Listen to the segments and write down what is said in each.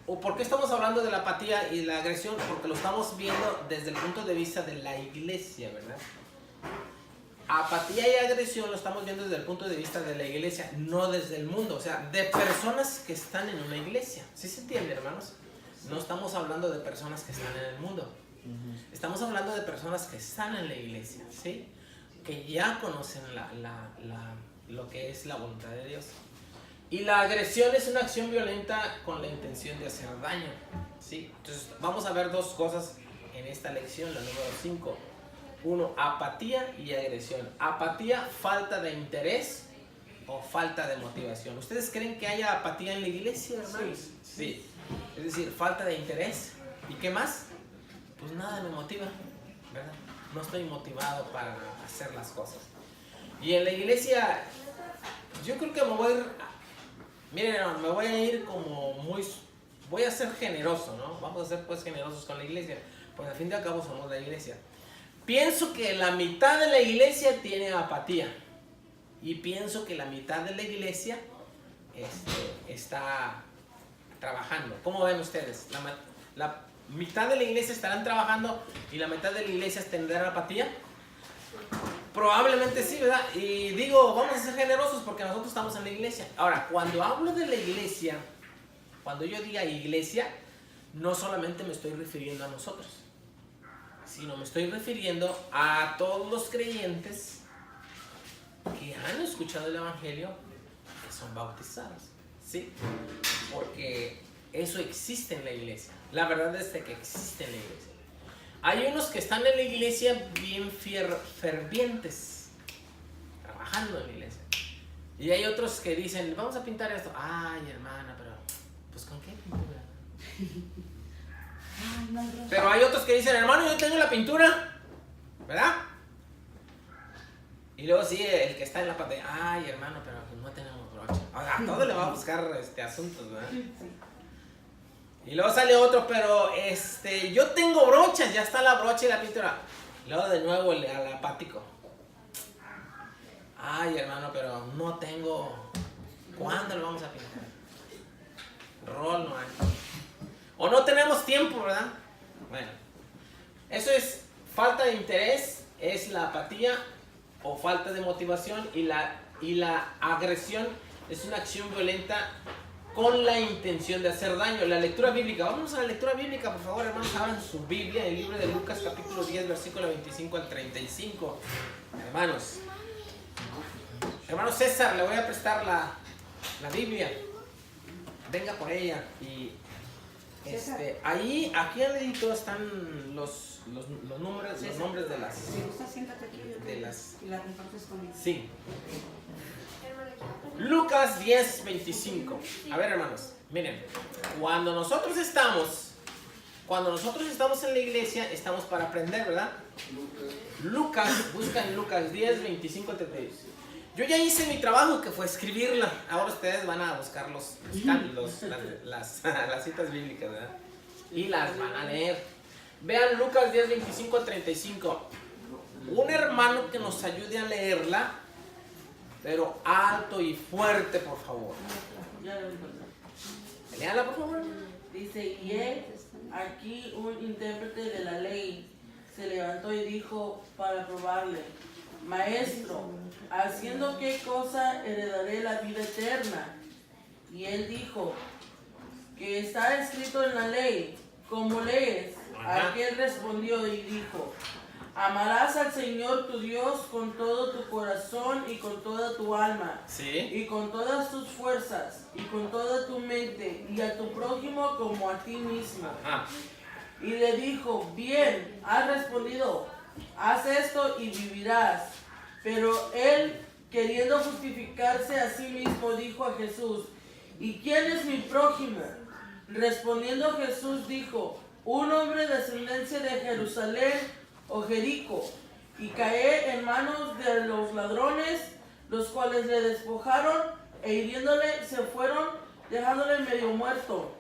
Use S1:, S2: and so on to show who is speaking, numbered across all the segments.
S1: ¿O por qué estamos hablando de la apatía y la agresión? Porque lo estamos viendo desde el punto de vista de la iglesia, ¿verdad? Apatía y agresión lo estamos viendo desde el punto de vista de la iglesia, no desde el mundo, o sea, de personas que están en una iglesia. ¿Sí se entiende, hermanos? No estamos hablando de personas que están en el mundo. Estamos hablando de personas que están en la iglesia, ¿sí? Que ya conocen lo que es la voluntad de Dios. Y la agresión es una acción violenta con la intención de hacer daño, ¿sí? Entonces vamos a ver dos cosas en esta lección, la número 5. 1, apatía y agresión. Apatía, falta de interés o falta de motivación. ¿Ustedes creen que haya apatía en la iglesia, hermanos? Sí. Es decir, falta de interés. ¿Y qué más? Pues nada me motiva, ¿verdad? No estoy motivado para hacer las cosas. Y en la iglesia, yo creo que me voy a ir, miren, hermano, me voy a ir como voy a ser generoso, ¿no? Vamos a ser pues generosos con la iglesia, pues al fin de cabo somos la iglesia. Pienso que la mitad de la iglesia tiene apatía y pienso que la mitad de la iglesia está trabajando. ¿Cómo ven ustedes? La mitad de la iglesia estarán trabajando y la mitad de la iglesia tendrá apatía. Probablemente sí, ¿verdad? Y digo, vamos a ser generosos porque nosotros estamos en la iglesia. Ahora, cuando hablo de la iglesia, cuando yo diga iglesia, no solamente me estoy refiriendo a nosotros, sino me estoy refiriendo a todos los creyentes que han escuchado el evangelio, que son bautizados, ¿sí? Porque eso existe en la iglesia. La verdad es que existe en la iglesia. Hay unos que están en la iglesia bien fervientes, trabajando en la iglesia. Y hay otros que dicen, vamos a pintar esto. Ay, hermana, pero pues ¿con qué pintura? Pero hay otros que dicen, hermano, yo tengo la pintura, ¿verdad? Y luego sí, el que está en la pantalla, ay, hermano, pero pues no tenemos brocha. O sea, a todo le va a buscar asuntos, ¿verdad? Y luego sale otro, pero yo tengo brochas, ya está la brocha y la pintura. Y luego de nuevo al apático. Ay, hermano, pero no tengo. ¿Cuándo lo vamos a pintar? Rol no hay. O no tenemos tiempo, ¿verdad? Bueno, eso es falta de interés, es la apatía o falta de motivación, y la agresión es una acción violenta con la intención de hacer daño. La lectura bíblica, vamos a la lectura bíblica, por favor, hermanos, abran su Biblia, el libro de Lucas capítulo 10, versículo 25 al 35. Hermanos César, le voy a prestar la Biblia, venga por ella. Y ahí, aquí al ladito están los nombres de las.
S2: Si gusta, siéntate aquí y la compartes conmigo.
S1: Sí. Lucas 10, 25. A ver, hermanos, miren, cuando nosotros estamos en la iglesia, estamos para aprender, ¿verdad? Busca en Lucas 10, 25, 32. Yo ya hice mi trabajo, que fue escribirla. Ahora ustedes van a buscar las citas bíblicas, ¿verdad? Y las van a leer. Vean Lucas 10, 25 a 35. Un hermano que nos ayude a leerla, pero alto y fuerte, por favor. Léala, por favor.
S3: Dice, y él, aquí un intérprete de la ley, se levantó y dijo para probarle: Maestro, ¿haciendo qué cosa heredaré la vida eterna? Y él dijo, que está escrito en la ley, ¿cómo lees? Aquel respondió y dijo: amarás al Señor tu Dios con todo tu corazón y con toda tu alma,
S1: ¿Sí?
S3: y con todas tus fuerzas y con toda tu mente, y a tu prójimo como a ti mismo.
S1: Ajá.
S3: Y le dijo: bien, has respondido, haz esto y vivirás. Pero él, queriendo justificarse a sí mismo, dijo a Jesús: ¿y quién es mi prójimo? Respondiendo Jesús dijo: un hombre de descendencia de Jerusalén o Jericó, y cae en manos de los ladrones, los cuales le despojaron e hiriéndole se fueron, dejándole medio muerto.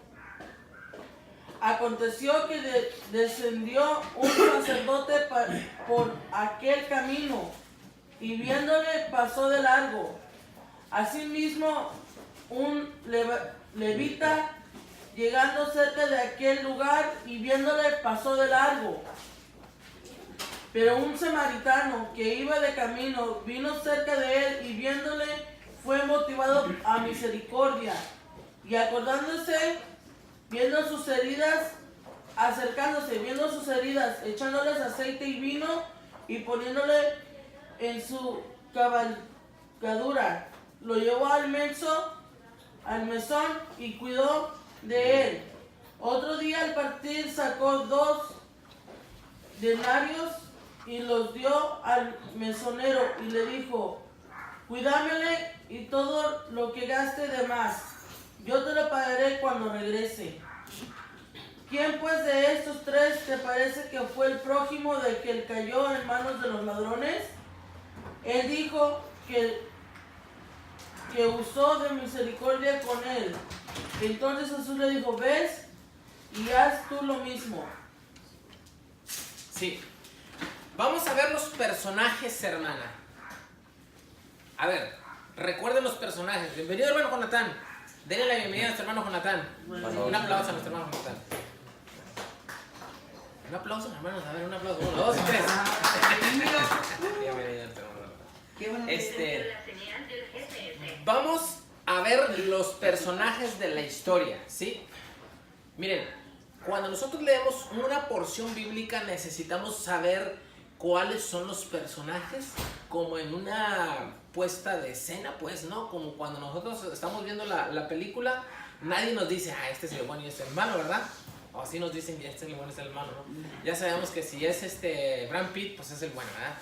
S3: Aconteció que descendió un sacerdote por aquel camino, y viéndole pasó de largo. Asimismo, un levita llegando cerca de aquel lugar y viéndole pasó de largo. Pero un samaritano que iba de camino vino cerca de él y viéndole fue motivado a misericordia. Y acordándose, viendo sus heridas, acercándose, viendo sus heridas, echándoles aceite y vino y poniéndole en su cabalgadura, lo llevó al mesón y cuidó de él. Otro día al partir sacó 2 denarios y los dio al mesonero y le dijo: cuídamele y todo lo que gaste de más, yo te lo pagaré cuando regrese. ¿Quién pues de estos 3 te parece que fue el prójimo de que él cayó en manos de los ladrones? Él dijo que usó de misericordia con él. Entonces Jesús le dijo: ves y haz tú lo mismo.
S1: Sí. Vamos a ver los personajes, hermana. A ver, recuerden los personajes. Bienvenido, hermano Jonathan. Denle la bienvenida a nuestro hermano Jonathan. Un aplauso a nuestro hermano Jonathan. Un aplauso, hermanos. A ver, un aplauso. 1, 2, 3. Bienvenido, vamos a ver los personajes de la historia, ¿sí? Miren, cuando nosotros leemos una porción bíblica necesitamos saber cuáles son los personajes, como en una puesta de escena, pues, ¿no? Como cuando nosotros estamos viendo la película, nadie nos dice, ah, este es el bueno y este es el malo, ¿verdad? O así nos dicen, este es el bueno y este es el malo, ¿no? Ya sabemos que si es Brad Pitt, pues es el bueno, ¿verdad?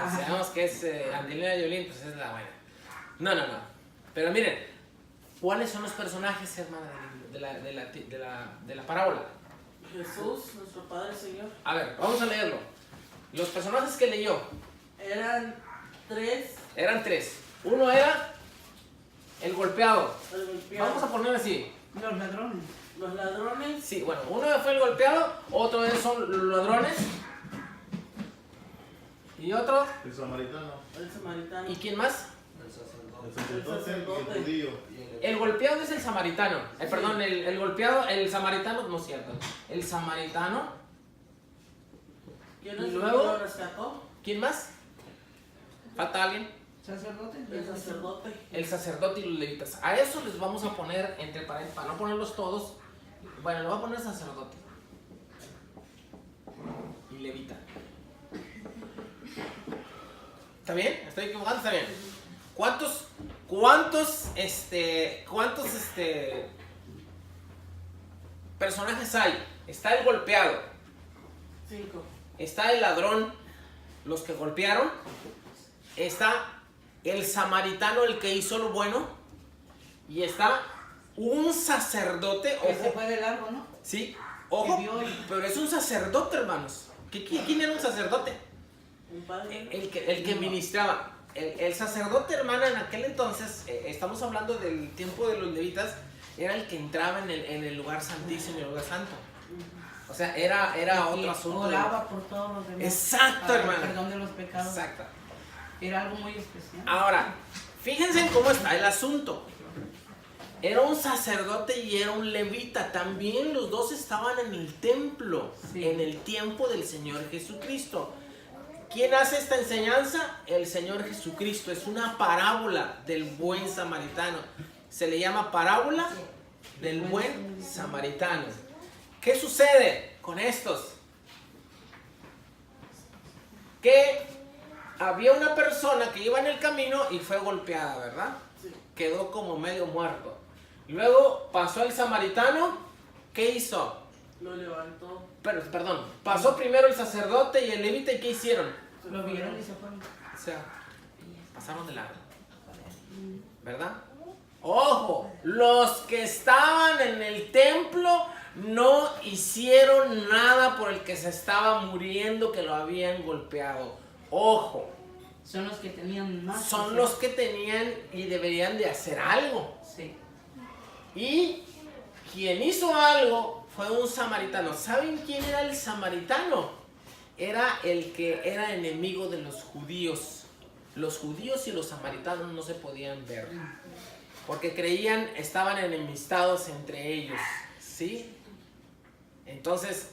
S1: O si sabemos que es Angelina Jolie, pues es la buena. No. Pero miren, ¿cuáles son los personajes, hermana, de la parábola?
S3: Jesús, nuestro Padre Señor.
S1: A ver, vamos a leerlo. Los personajes que leyó.
S3: Eran 3.
S1: Eran 3. Uno era el golpeado.
S3: El golpeado.
S1: Vamos a poner así.
S2: Los ladrones.
S3: Los ladrones.
S1: Sí, bueno, uno fue el golpeado, otro son los ladrones. Y otro.
S4: El samaritano.
S3: El samaritano.
S1: ¿Y quién más?
S4: El sacerdote y el judío.
S1: El golpeado es el samaritano. Perdón, el golpeado, el samaritano, no es cierto. El samaritano.
S3: ¿Quién
S1: Y
S3: es
S1: luego,
S3: el que lo rescató?
S1: ¿quién más? ¿Falta alguien?
S2: Sacerdote.
S3: El sacerdote.
S1: El sacerdote y los levitas. A eso les vamos a poner entre paréntesis, para no ponerlos todos. Bueno, le voy a poner sacerdote y levita. ¿Está bien? ¿Estoy equivocado? ¿Está bien? ¿Cuántos personajes hay? Está el golpeado.
S3: 5.
S1: Está el ladrón, los que golpearon. Está el samaritano, el que hizo lo bueno. Y está un sacerdote.
S2: Que se
S1: Ojo.
S2: fue de largo, ¿no?
S1: Sí, ojo.
S2: Que vio y-
S1: Pero es un sacerdote, hermanos. ¿Quién era un sacerdote?
S3: Un padre.
S1: El que ministraba. El sacerdote, hermana, en aquel entonces, estamos hablando del tiempo de los levitas, era el que entraba en el lugar santísimo, en el lugar santo. O sea, era
S2: Y
S1: otro asunto.
S2: oraba por todos los demás.
S1: Exacto,
S2: para el
S1: hermano.
S2: perdón de los pecados.
S1: Exacto.
S2: Era algo muy especial.
S1: Ahora, fíjense en cómo está el asunto. Era un sacerdote y era un levita. También los dos estaban en el templo,
S2: Sí.
S1: en el tiempo del Señor Jesucristo. ¿Quién hace esta enseñanza? El Señor Jesucristo. Es una parábola del buen samaritano. Se le llama parábola del buen samaritano. ¿Qué sucede con estos? Que había una persona que iba en el camino y fue golpeada, ¿verdad?
S3: Sí.
S1: Quedó como medio muerto. Luego pasó el samaritano. ¿Qué hizo?
S3: Lo levantó.
S1: Perdón, pasó primero el sacerdote y el levita, ¿y qué hicieron?
S2: Lo vieron y se fueron.
S1: O sea, pasaron de largo, ¿verdad? Ojo, los que estaban en el templo no hicieron nada por el que se estaba muriendo, que lo habían golpeado. Ojo,
S2: Son los que tenían más.
S1: son los que tenían y deberían de hacer algo.
S2: Sí.
S1: Y quien hizo algo fue un samaritano. ¿Saben quién era el samaritano? Era el que era enemigo de los judíos. Los judíos y los samaritanos no se podían ver, porque creían, estaban enemistados entre ellos. ¿sí? Entonces,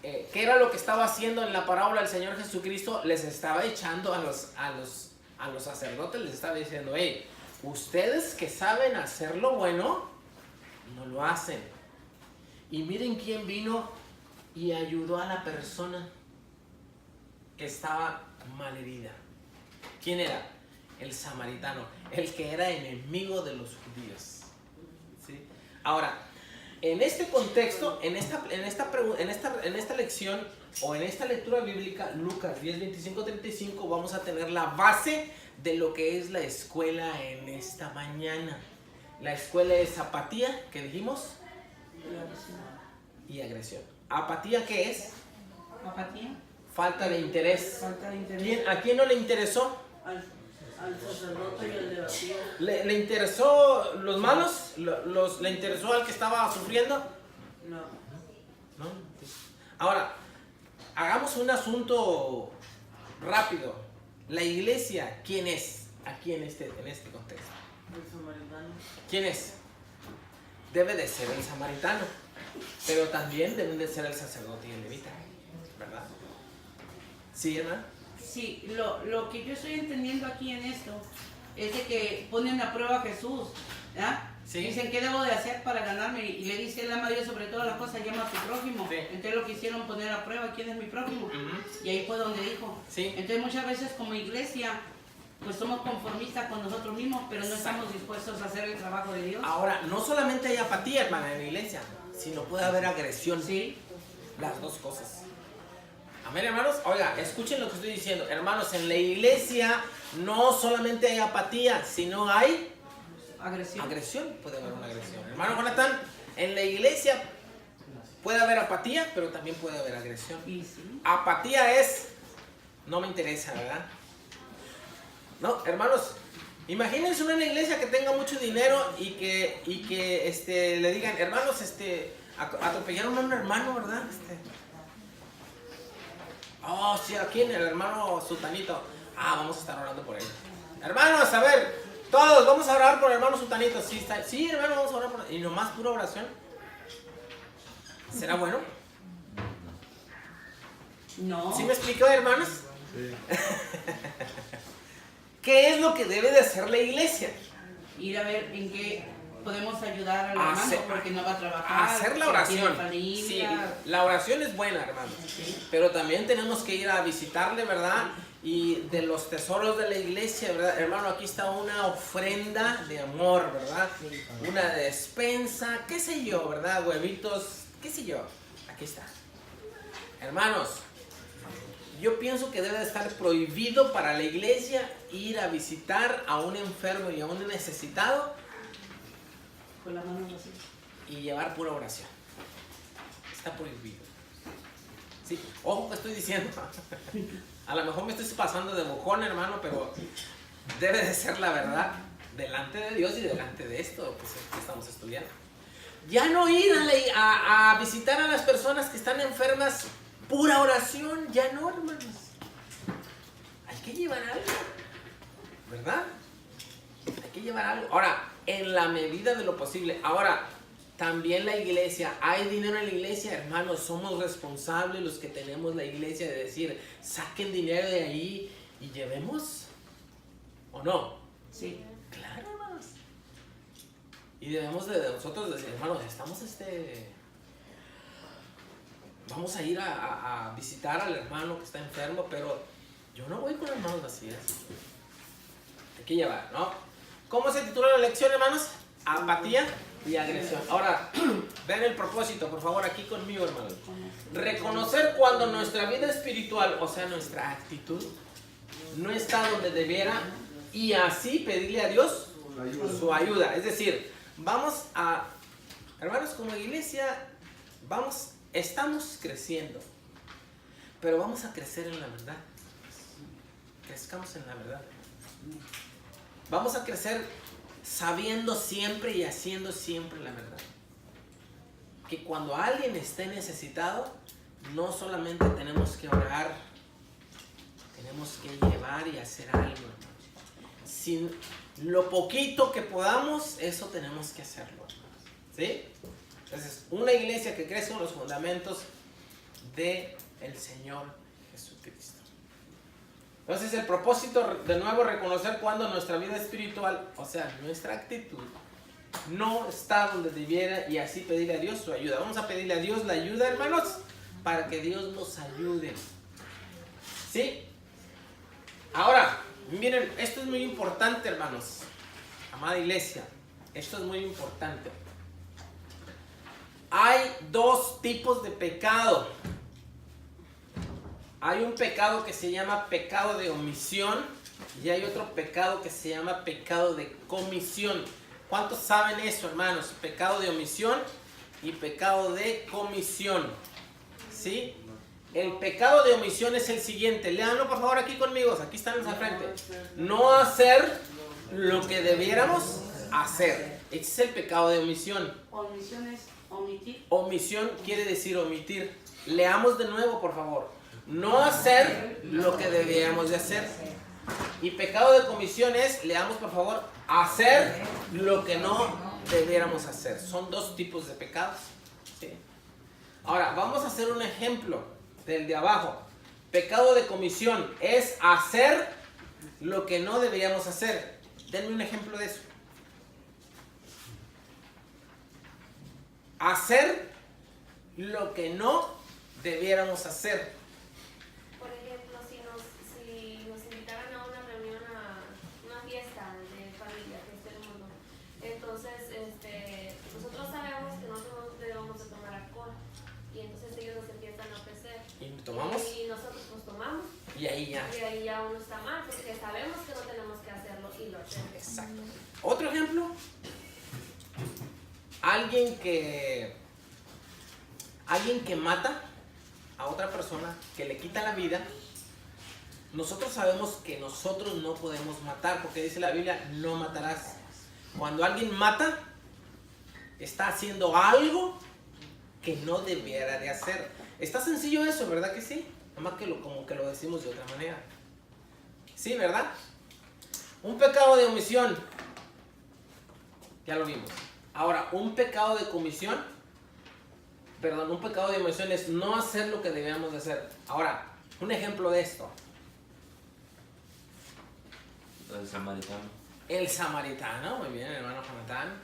S1: ¿qué era lo que estaba haciendo en la parábola el Señor Jesucristo? Les estaba echando a los sacerdotes, les estaba diciendo, hey, ustedes que saben hacer lo bueno, no lo hacen. Y miren quién vino y ayudó a la persona que estaba malherida. ¿Quién era? El samaritano, el que era enemigo de los judíos. ¿Sí? Ahora, en este contexto, en esta lección o en esta lectura bíblica, Lucas 10, 25, 35, vamos a tener la base de lo que es la escuela en esta mañana. La escuela es apatía, ¿qué dijimos? Y agresión. ¿Apatía qué es?
S2: Apatía.
S1: Falta de interés.
S2: Falta de interés.
S1: ¿A quién no le interesó?
S3: Al sacerdote y al debatido.
S1: ¿Le interesó los malos? ¿Le interesó al que estaba sufriendo?
S3: No.
S1: ¿No? Ahora, hagamos un asunto rápido. La iglesia, ¿quién es aquí en este contexto?
S3: El samaritano.
S1: ¿Quién es? Debe de ser el samaritano, pero también deben de ser el sacerdote y el levita, ¿verdad? ¿Sí, hermano?
S2: Sí, lo que yo estoy entendiendo aquí en esto es de que ponen a prueba a Jesús, ¿verdad?
S1: Sí.
S2: Dicen, ¿qué debo de hacer para ganarme? Y le dice, él ama a Dios sobre todas las cosas, llama a tu prójimo.
S1: Sí.
S2: Entonces lo quisieron poner a prueba, ¿quién es mi prójimo?
S1: Ujú.
S2: Y ahí fue donde dijo.
S1: Sí.
S2: Entonces muchas veces como iglesia, pues somos conformistas con nosotros mismos, pero no
S1: Exacto.
S2: estamos dispuestos a hacer el trabajo de Dios.
S1: Ahora, no solamente hay apatía, hermana, en la iglesia, sino puede haber agresión.
S2: Sí.
S1: Las dos cosas. Amén, hermanos. Oiga, escuchen lo que estoy diciendo. Hermanos, en la iglesia no solamente hay apatía, sino hay agresión. Puede haber una agresión. Hermano Jonathan, en la iglesia puede haber apatía, pero también puede haber agresión.
S2: Y sí.
S1: Apatía es, no me interesa, ¿verdad? No, hermanos, imagínense una iglesia que tenga mucho dinero y que le digan, hermanos, atropellaron a un hermano, ¿verdad? Oh, sí, aquí en el hermano Sutanito. Vamos a estar orando por él. Hermanos, a ver, todos vamos a orar por el hermano Sutanito. Sí, sí, hermano, vamos a orar por él. Y nomás pura oración. ¿Será bueno?
S2: No.
S1: ¿Sí me explicó, hermanos?
S4: Sí.
S1: ¿Qué es lo que debe de hacer la iglesia?
S2: Ir a ver en qué podemos ayudar al
S1: Hacer-
S2: hermano porque no va a trabajar.
S1: Hacer la
S2: que
S1: oración.
S2: tiene familia.
S1: Sí, la oración es buena, hermano.
S2: Sí.
S1: Pero también tenemos que ir a visitarle, ¿verdad? Y de los tesoros de la iglesia, ¿verdad? Hermano, aquí está una ofrenda de amor, ¿verdad? Una despensa, qué sé yo, ¿verdad? Huevitos, qué sé yo. Aquí está. Hermanos, yo pienso que debe de estar prohibido para la iglesia ir a visitar a un enfermo y a un necesitado
S2: Con la mano así.
S1: y llevar pura oración. Está prohibido. Sí, ojo que estoy diciendo. A lo mejor me estoy pasando de bojón, hermano, pero debe de ser la verdad delante de Dios y delante de esto pues, que estamos estudiando. Ya no ir a visitar a las personas que están enfermas, pura oración, ya no, hermanos. Hay que llevar algo, ¿verdad? Hay que llevar algo. Ahora, en la medida de lo posible. Ahora, también la iglesia, hay dinero en la iglesia, hermanos, somos responsables los que tenemos la iglesia de decir, saquen dinero de ahí y llevemos, ¿o no?
S2: Sí.
S1: Claro, hermanos. Y debemos de nosotros decir, hermanos, estamos vamos a ir a visitar al hermano que está enfermo, pero yo no voy con las manos vacías. Hay que llevar, ¿no? ¿Cómo se titula la lección, hermanos? Apatía y agresión. Ahora, vean el propósito, por favor, aquí conmigo, hermanos. Reconocer cuando nuestra vida espiritual, o sea, nuestra actitud, no está donde debiera y así pedirle a Dios su ayuda. Es decir, vamos a, hermanos, como iglesia, estamos creciendo, pero vamos a crecer en la verdad. Crezcamos en la verdad. Vamos a crecer sabiendo siempre y haciendo siempre la verdad. Que cuando alguien esté necesitado, no solamente tenemos que orar, tenemos que llevar y hacer algo, hermanos. Sin lo poquito que podamos, eso tenemos que hacerlo, hermanos. ¿Sí? Entonces, una iglesia que crece en los fundamentos del Señor Jesucristo. Entonces, el propósito, de nuevo, reconocer cuando nuestra vida espiritual, o sea, nuestra actitud, no está donde debiera, y así pedirle a Dios su ayuda. Vamos a pedirle a Dios la ayuda, hermanos, para que Dios nos ayude. ¿Sí? Ahora, miren, esto es muy importante, hermanos. Amada iglesia, esto es muy importante. Hay dos tipos de pecado. Hay un pecado que se llama pecado de omisión y hay otro pecado que se llama pecado de comisión. ¿Cuántos saben eso, hermanos? Pecado de omisión y pecado de comisión. ¿Sí? El pecado de omisión es el siguiente. Léanlo por favor aquí conmigo. Aquí están al frente. No hacer lo que debiéramos hacer. Este es el pecado de omisión.
S2: Omisión es omitir.
S1: Omisión quiere decir omitir. Leamos de nuevo, por favor. No hacer lo que debiéramos de hacer. Y pecado de comisión es, leamos por favor, hacer lo que no debiéramos hacer. Son dos tipos de pecados. ¿Sí? Ahora, vamos a hacer un ejemplo del de abajo. Pecado de comisión es hacer lo que no deberíamos hacer. Denme un ejemplo de eso. Hacer lo que no debiéramos hacer.
S5: Por ejemplo, si nos invitaran a una reunión, a una fiesta de familia, que es del mundo, entonces nosotros sabemos que no debemos de tomar alcohol, y entonces ellos nos empiezan a ofrecer.
S1: ¿Y tomamos?
S5: Y nosotros pues tomamos.
S1: Y ahí ya.
S5: Y ahí ya uno está mal, porque sabemos que no tenemos que hacerlo y lo hacemos.
S1: Exacto. Otro ejemplo. Alguien que mata a otra persona, que le quita la vida. Nosotros sabemos que nosotros no podemos matar, porque dice la Biblia, no matarás. Cuando alguien mata, está haciendo algo que no debiera de hacer. Está sencillo eso, ¿verdad que sí? Nada más que como que lo decimos de otra manera. Sí, ¿verdad? Un pecado de omisión, ya lo vimos. Ahora, un pecado de comisión, un pecado de omisión es no hacer lo que debíamos de hacer. Ahora, un ejemplo de esto.
S6: El samaritano.
S1: El samaritano, muy bien, hermano Jonathan.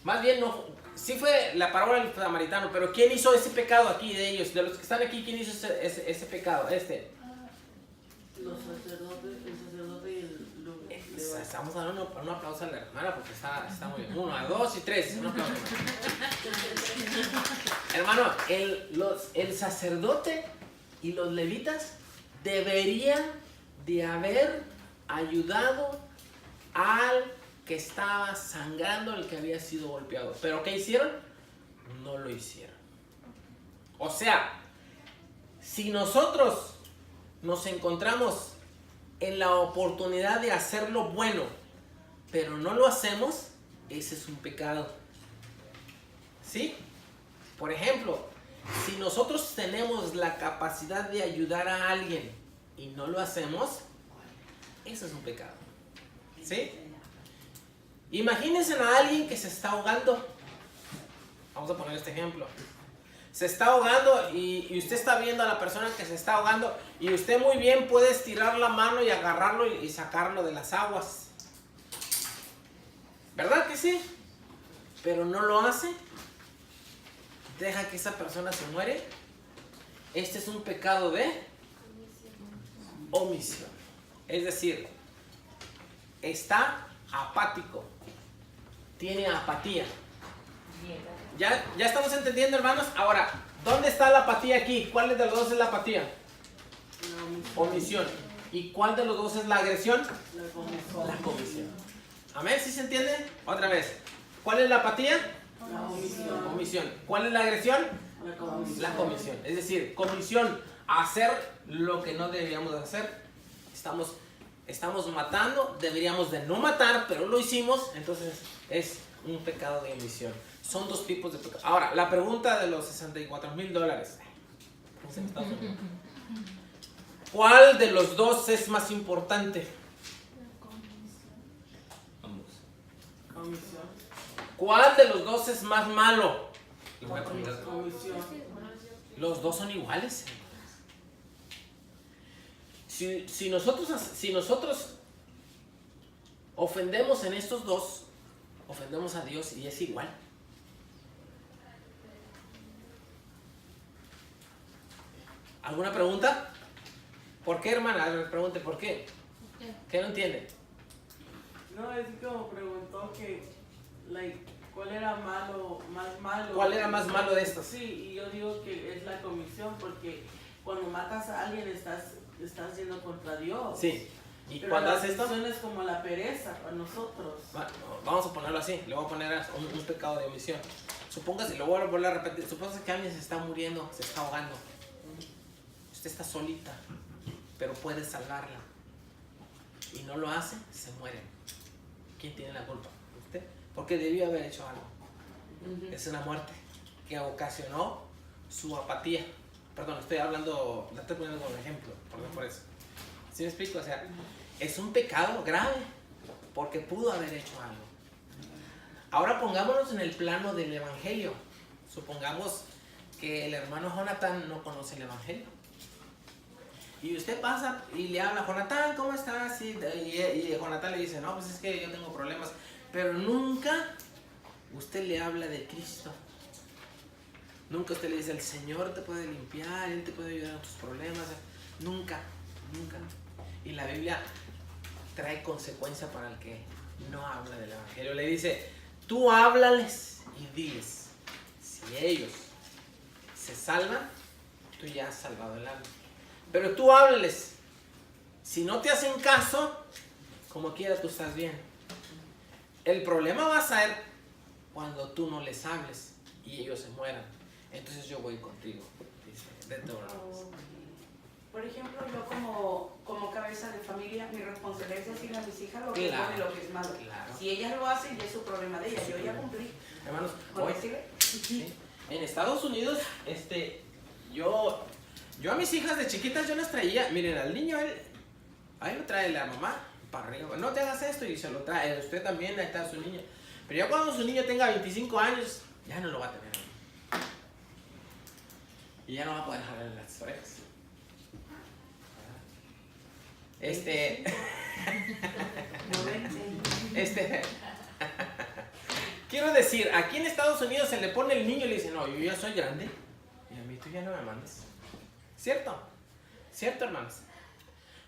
S1: Más bien, no, sí fue la parábola del samaritano, pero ¿quién hizo ese pecado aquí de ellos? De los que están aquí, ¿quién hizo ese pecado?
S3: Los sacerdotes, el sacerdote y el
S1: Estamos dando un aplauso a la hermana porque está muy bien. 1, 2 y 3. Un aplauso. Hermano, el sacerdote y los levitas deberían de haber ayudado al que estaba sangrando, el que había sido golpeado. ¿Pero qué hicieron? No lo hicieron. O sea, si nosotros nos encontramos en la oportunidad de hacer lo bueno, pero no lo hacemos, ese es un pecado. ¿Sí? Por ejemplo, si nosotros tenemos la capacidad de ayudar a alguien y no lo hacemos, eso es un pecado. ¿Sí? Imagínense a alguien que se está ahogando. Vamos a poner este ejemplo. Se está ahogando y usted está viendo a la persona que se está ahogando y usted muy bien puede estirar la mano y agarrarlo y sacarlo de las aguas. ¿Verdad que sí? Pero no lo hace. Deja que esa persona se muere. Este es un pecado de omisión. Es decir, está apático. Tiene apatía. ¿Ya estamos entendiendo, hermanos? Ahora, ¿dónde está la apatía aquí? ¿Cuál de los dos es la apatía? Omisión. ¿Y cuál de los dos es la agresión? La comisión. ¿Amén? ¿Sí se entiende? Otra vez. ¿Cuál es la apatía?
S3: La omisión.
S1: Comisión. ¿Cuál es la agresión?
S3: La comisión.
S1: La comisión. Es decir, comisión, hacer lo que no deberíamos de hacer. Estamos matando, deberíamos de no matar, pero lo hicimos, entonces es un pecado de omisión. Son dos tipos de pecado. Ahora, la pregunta de los $64,000. ¿Cuál de los dos es más importante?
S6: Ambos.
S3: Comisión.
S1: ¿Cuál de los dos es más malo? Lo voy a contestar.
S3: Comisión.
S1: Los dos son iguales. Si nosotros ofendemos en estos dos, ofendemos a Dios y es igual. ¿Alguna pregunta? ¿Por qué, hermana? A ver, pregunte, ¿por qué? ¿Qué no entiende?
S3: No, es como preguntó que, ¿cuál era más malo?
S1: ¿Cuál era más malo de estos?
S3: Sí, y yo digo que es la comisión, porque cuando matas a alguien estás yendo contra Dios.
S1: Sí. ¿Y
S3: Pero
S1: cuando
S3: la
S1: haces esto?
S3: comisión es como la pereza para nosotros.
S1: Vamos a ponerlo así, le voy a poner un pecado de omisión. Supóngase, lo voy a volver a repetir, supóngase que alguien se está muriendo, se está ahogando. Usted está solita, pero puede salvarla. Y no lo hace, se muere. ¿Quién tiene la culpa? Usted. Porque debió haber hecho algo. Es una muerte que ocasionó su apatía. Perdón, estoy poniendo como ejemplo, perdón por eso. ¿Sí me explico? O sea, es un pecado grave porque pudo haber hecho algo. Ahora pongámonos en el plano del evangelio. Supongamos que el hermano Jonathan no conoce el evangelio. Y usted pasa y le habla, Jonathan, ¿cómo estás? Y Jonathan le dice, no, pues es que yo tengo problemas. Pero nunca usted le habla de Cristo. Nunca usted le dice, el Señor te puede limpiar, Él te puede ayudar en tus problemas. Nunca, nunca. Y la Biblia trae consecuencia para el que no habla del evangelio. Le dice, tú háblales y diles, si ellos se salvan, tú ya has salvado el alma. Pero tú háblales. Si no te hacen caso, como quiera tú estás bien. El problema va a ser cuando tú no les hables y ellos se mueran. Entonces yo voy contigo. Dice, vete a orar.
S2: Por ejemplo, yo como cabeza de familia, mi responsabilidad es decirle a mis hijas lo que es
S1: Claro,
S2: bueno y lo que es malo.
S1: claro.
S2: Si ellas lo hacen, ya es su problema de ellas. Yo ya cumplí.
S1: Hermanos,
S2: ¿Con
S1: hoy,
S2: decirle?
S1: ¿sí? En Estados Unidos, yo a mis hijas de chiquitas yo las traía, miren, al niño ahí lo trae la mamá para arriba, no te hagas esto y se lo trae, usted también, ahí está su niño. Pero ya cuando su niño tenga 25 años, ya no lo va a tener. Y ya no va a poder jalarle las orejas. Quiero decir, aquí en Estados Unidos se le pone el niño y le dice, no, yo ya soy grande y a mí tú ya no me mandas. ¿Cierto? ¿Cierto, hermanos?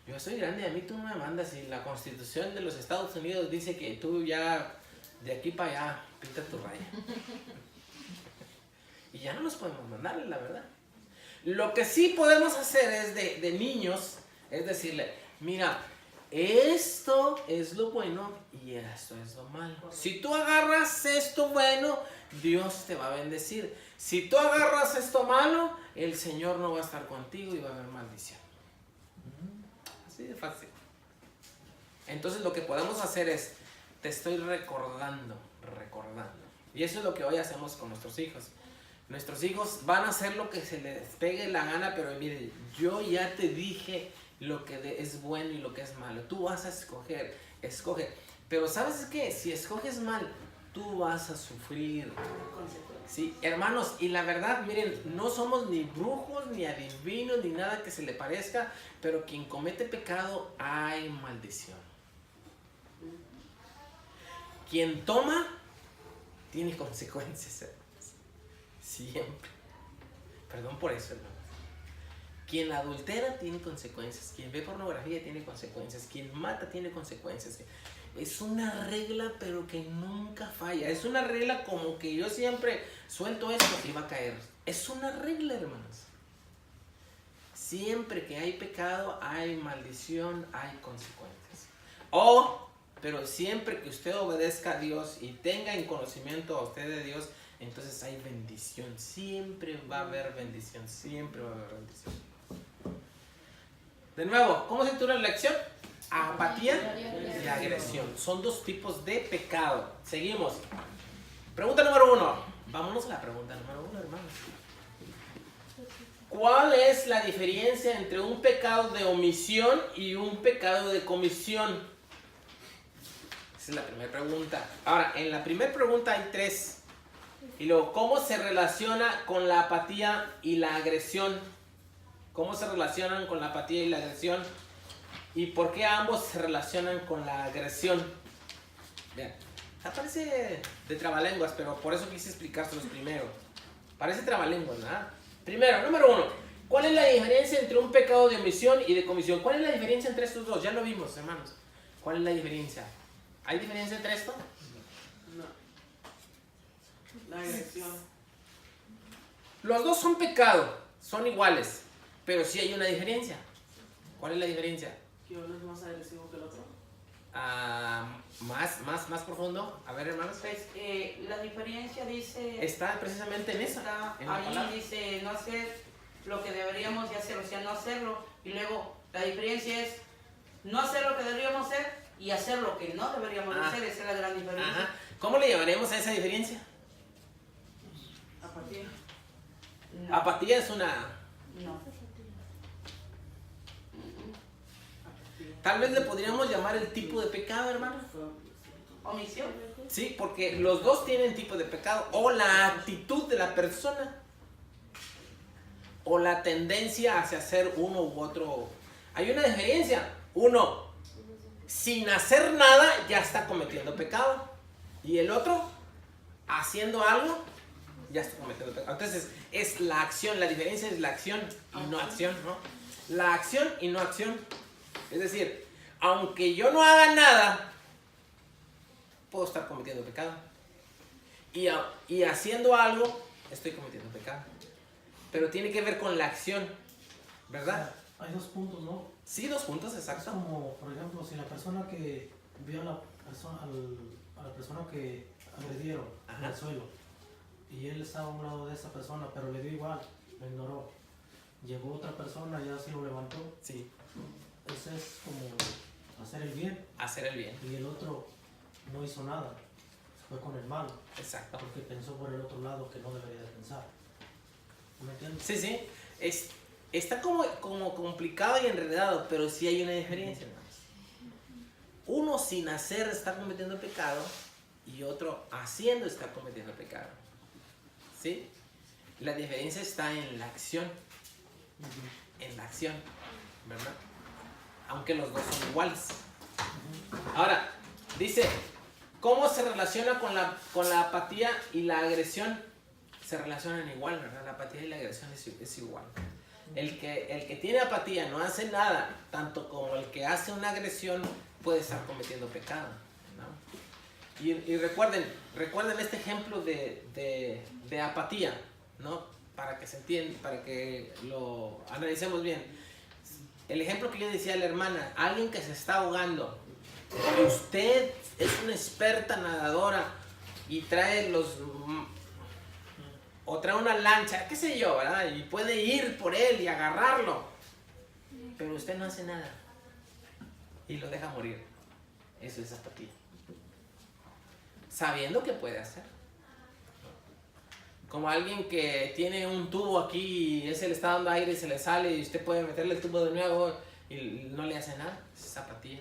S1: Yo soy grande y a mí tú no me mandas. Y la Constitución de los Estados Unidos dice que tú ya, de aquí para allá, pinta tu raya. Y ya no nos podemos mandar, la verdad. Lo que sí podemos hacer es de niños, es decirle, mira, esto es lo bueno y esto es lo malo. Si tú agarras esto bueno, Dios te va a bendecir. Si tú agarras esto malo, el Señor no va a estar contigo y va a haber maldición. Así de fácil. Entonces lo que podemos hacer es, te estoy recordando. Y eso es lo que hoy hacemos con nuestros hijos. Nuestros hijos van a hacer lo que se les pegue la gana, pero mire, yo ya te dije lo que es bueno y lo que es malo. Tú vas a escoger. Pero ¿sabes qué? Si escoges mal, tú vas a sufrir. Sí, hermanos, y la verdad, miren, no somos ni brujos, ni adivinos, ni nada que se le parezca, pero quien comete pecado, hay maldición. Quien toma, tiene consecuencias, hermanos. Siempre. Perdón por eso, hermanos. Quien adultera tiene consecuencias. Quien ve pornografía tiene consecuencias. Quien mata tiene consecuencias. Es una regla, pero que nunca falla. Es una regla como que yo siempre suelto esto y va a caer. Es una regla, hermanos. Siempre que hay pecado, hay maldición, hay consecuencias. Pero siempre que usted obedezca a Dios y tenga en conocimiento a usted de Dios, entonces hay bendición. Siempre va a haber bendición. Siempre va a haber bendición. De nuevo, ¿cómo se titula la lección? Apatía y agresión. Son dos tipos de pecado. Seguimos. Pregunta número 1. Vámonos a la pregunta número 1, hermanos. ¿Cuál es la diferencia entre un pecado de omisión y un pecado de comisión? Esa es la primera pregunta. Ahora, en la primera pregunta hay 3. Y luego, ¿cómo se relaciona con la apatía y la agresión? ¿Cómo se relacionan con la apatía y la agresión? ¿Y por qué ambos se relacionan con la agresión? Bien, parece de trabalenguas, pero por eso quise explicárselos primero. Parece trabalenguas, ¿verdad? Primero, número 1. ¿Cuál es la diferencia entre un pecado de omisión y de comisión? ¿Cuál es la diferencia entre estos dos? Ya lo vimos, hermanos. ¿Cuál es la diferencia? ¿Hay diferencia entre esto?
S3: No. La agresión.
S1: Los dos son pecado, son iguales, pero sí hay una diferencia. ¿Cuál es la diferencia?
S3: ¿Que uno es más agresivo que el otro?
S1: Más profundo. A ver, hermanos.
S2: Pues, la diferencia dice...
S1: Está precisamente en eso.
S2: Está
S1: en la
S2: ahí
S1: palabra.
S2: dice no hacer lo que deberíamos de hacer, o sea, no hacerlo. Y luego la diferencia es no hacer lo que deberíamos hacer y hacer lo que no deberíamos de hacer. Esa es la gran diferencia.
S1: Ajá. ¿Cómo le llamaremos a esa diferencia?
S3: Apatía.
S2: No.
S1: Apatía es una...
S2: No.
S1: Tal vez le podríamos llamar el tipo de pecado, hermano.
S2: Omisión.
S1: Sí, porque los dos tienen tipo de pecado. O la actitud de la persona. O la tendencia hacia hacer uno u otro. Hay una diferencia. Uno, sin hacer nada, ya está cometiendo pecado. Y el otro, haciendo algo, ya está cometiendo pecado. Entonces, es la acción. La diferencia es la acción y no acción, ¿no? La acción y no acción. Es decir, aunque yo no haga nada, puedo estar cometiendo pecado. Y haciendo algo, estoy cometiendo pecado. Pero tiene que ver con la acción, ¿verdad?
S7: Hay 2 puntos, ¿no?
S1: Sí, 2 puntos,
S7: Es
S1: exacto.
S7: como, por ejemplo, si la persona que vio a la persona que agredieron en
S1: Ajá.
S7: el suelo y él estaba a un lado de esa persona, pero le dio igual, lo ignoró. Llegó otra persona y así lo levantó.
S1: Sí,
S7: Ese es como hacer el bien
S1: hacer el bien,
S7: y el otro no hizo nada. Fue con el mal
S1: exacto.
S7: porque pensó por el otro lado que no debería de pensar. ¿Me entiendes?
S1: Sí, sí. Está como complicado y enredado, pero sí hay una diferencia, hermanos. Uno sin hacer está cometiendo pecado y otro haciendo está cometiendo pecado. ¿Sí? La diferencia está en la acción. En la acción, ¿verdad? Aunque los dos son iguales. Ahora, dice, ¿cómo se relaciona con la apatía y la agresión? Se relacionan igual, ¿verdad? La apatía y la agresión es igual. El que tiene apatía no hace nada, tanto como el que hace una agresión puede estar cometiendo pecado, ¿no? Y recuerden este ejemplo de apatía, ¿no? Para que se entienda, para que lo analicemos bien. El ejemplo que yo decía a la hermana, alguien que se está ahogando, y usted es una experta nadadora y trae o trae una lancha, qué sé yo, ¿verdad? Y puede ir por él y agarrarlo, pero usted no hace nada y lo deja morir. Eso es apatía. Sabiendo que puede hacer. Como alguien que tiene un tubo aquí y ese le está dando aire y se le sale y usted puede meterle el tubo de nuevo y no le hace nada. Es apatía.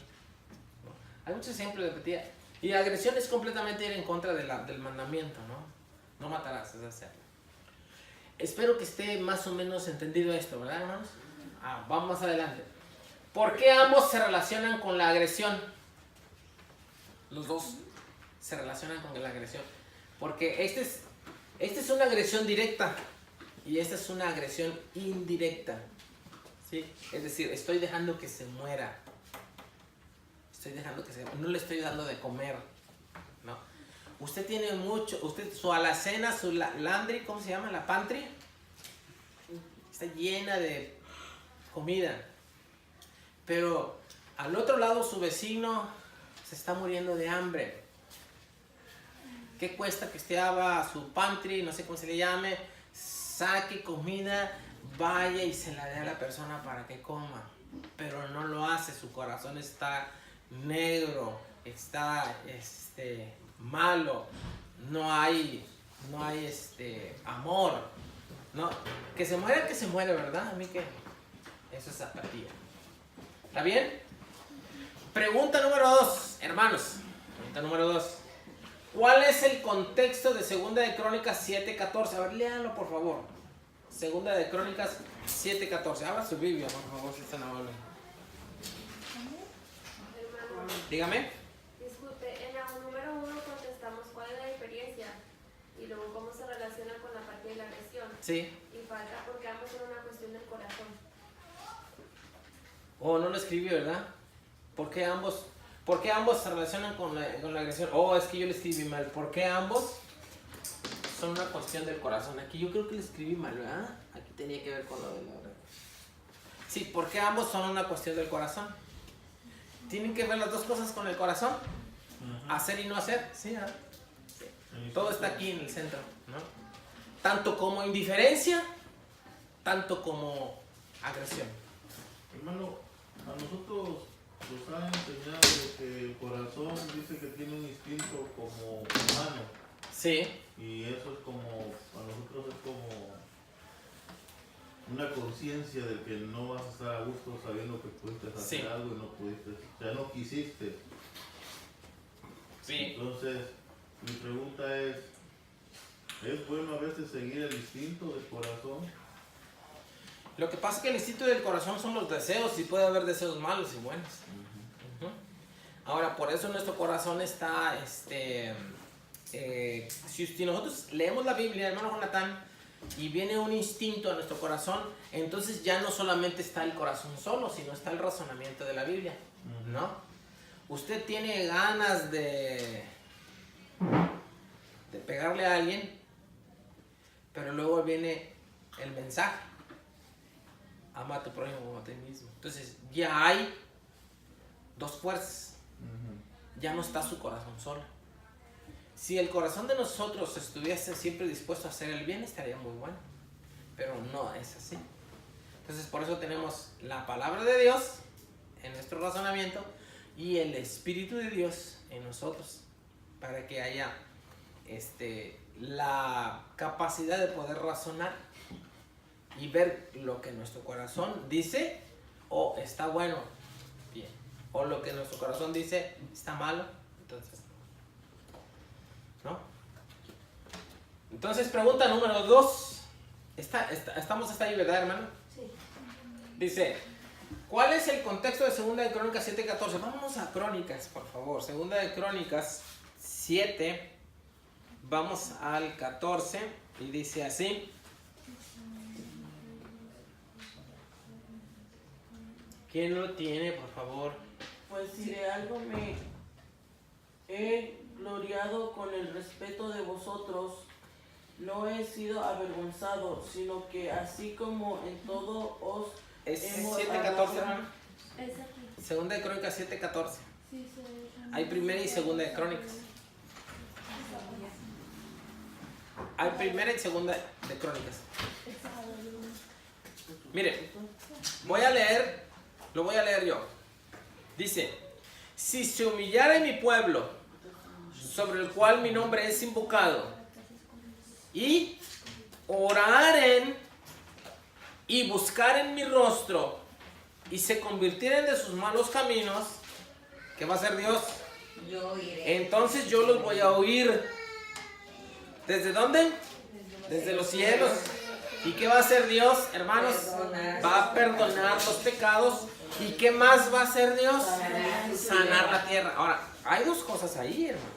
S1: ¿No? Hay muchos ejemplos de apatía. Y la agresión es completamente ir en contra del mandamiento, ¿no? No matarás, es hacerlo. Espero que esté más o menos entendido esto, ¿verdad, hermanos? Vamos más adelante. ¿Por qué ambos se relacionan con la agresión? Los dos se relacionan con la agresión. Porque esta es una agresión directa y esta es una agresión indirecta. ¿Sí? Es decir, estoy dejando que se muera. No le estoy dando de comer. ¿No? Usted tiene su alacena, su landry, ¿cómo se llama? La pantry. Está llena de comida. Pero al otro lado su vecino se está muriendo de hambre. ¿Qué cuesta que usted haga su pantry, no sé cómo se le llame, saque comida, vaya y se la dé a la persona para que coma? Pero no lo hace, su corazón está negro, está malo, no hay amor, ¿no? Que se muere, ¿verdad? A mí que eso es apatía. ¿Está bien? Pregunta número 2, hermanos. Pregunta número 2. ¿Cuál es el contexto de Segunda de Crónicas 7:14? A ver, léanlo por favor. Segunda de Crónicas 7:14. Abra su Biblia, por favor, si están amables.
S5: Hermano,
S1: Dígame.
S5: disculpe, en la número 1 contestamos cuál es la diferencia y luego cómo se relaciona con la parte de la agresión.
S1: Sí.
S5: Y falta porque ambos son una cuestión del corazón.
S1: Oh, no lo escribí, ¿verdad? ¿Por qué ambos se relacionan con la agresión? Oh, es que yo le escribí mal. ¿Por qué ambos son una cuestión del corazón? Aquí yo creo que le escribí mal, ¿verdad? Aquí tenía que ver con lo de la verdad. Sí, ¿por qué ambos son una cuestión del corazón? ¿Tienen que ver las dos cosas con el corazón? ¿Hacer y no hacer? Sí, ¿verdad? Sí. Todo está aquí en el centro, ¿no? Tanto como indiferencia, tanto como agresión.
S4: Hermano, a nosotros nos han enseñado de que el corazón dice que tiene un instinto como humano.
S1: Sí.
S4: Y eso es como, a nosotros es como una conciencia de que no vas a estar a gusto sabiendo que pudiste hacer
S1: Sí.
S4: algo y no pudiste, o sea, no quisiste.
S1: Sí.
S4: Entonces, mi pregunta es bueno a veces seguir el instinto del corazón?
S1: Lo que pasa es que el instinto del corazón son los deseos y puede haber deseos malos y buenos. Ujú. Ahora, por eso nuestro corazón está, si nosotros leemos la Biblia, hermano Jonathan, y viene un instinto a nuestro corazón, entonces ya no solamente está el corazón solo, sino está el razonamiento de la Biblia, ¿no? Usted tiene ganas de pegarle a alguien, pero luego viene el mensaje: ama a tu prójimo como a ti mismo. Entonces ya hay dos fuerzas, ya no está su corazón solo. Si el corazón de nosotros estuviese siempre dispuesto a hacer el bien, estaría muy bueno, pero no es así. Entonces por eso tenemos la palabra de Dios en nuestro razonamiento y el Espíritu de Dios en nosotros, para que haya la capacidad de poder razonar y ver lo que nuestro corazón dice, o está bueno, bien, o lo que nuestro corazón dice está malo, entonces ¿no? Entonces, pregunta número 2. Estamos hasta ahí, ¿verdad, hermano?
S5: Sí.
S1: Dice, ¿cuál es el contexto de 2 de Crónicas 7:14? Vámonos a Crónicas, por favor. 2 de Crónicas 7, vamos al 14, y dice así. ¿Quién lo tiene, por favor?
S3: Pues si de algo me he gloriado con el respeto de vosotros, no he sido avergonzado, sino que así como en todo os
S1: Es
S3: hemos
S1: 7:14, hermano.
S5: Es aquí.
S1: 2 de Crónicas 7:14.
S5: Sí, sí.
S1: Hay primera y segunda de Crónicas. Hay primera y segunda de Crónicas. Mire, lo voy a leer yo. Dice, si se humillare mi pueblo, sobre el cual mi nombre es invocado, y oraren y buscaren mi rostro, y se convirtieren de sus malos caminos, ¿qué va a hacer Dios?
S2: Yo iré.
S1: Entonces yo los voy a oír. ¿Desde dónde? Desde los cielos. ¿Y qué va a hacer Dios, hermanos? Va a perdonar los pecados. ¿Y qué más va a hacer Dios? Sanar la tierra. Ahora, hay dos cosas ahí, hermanos.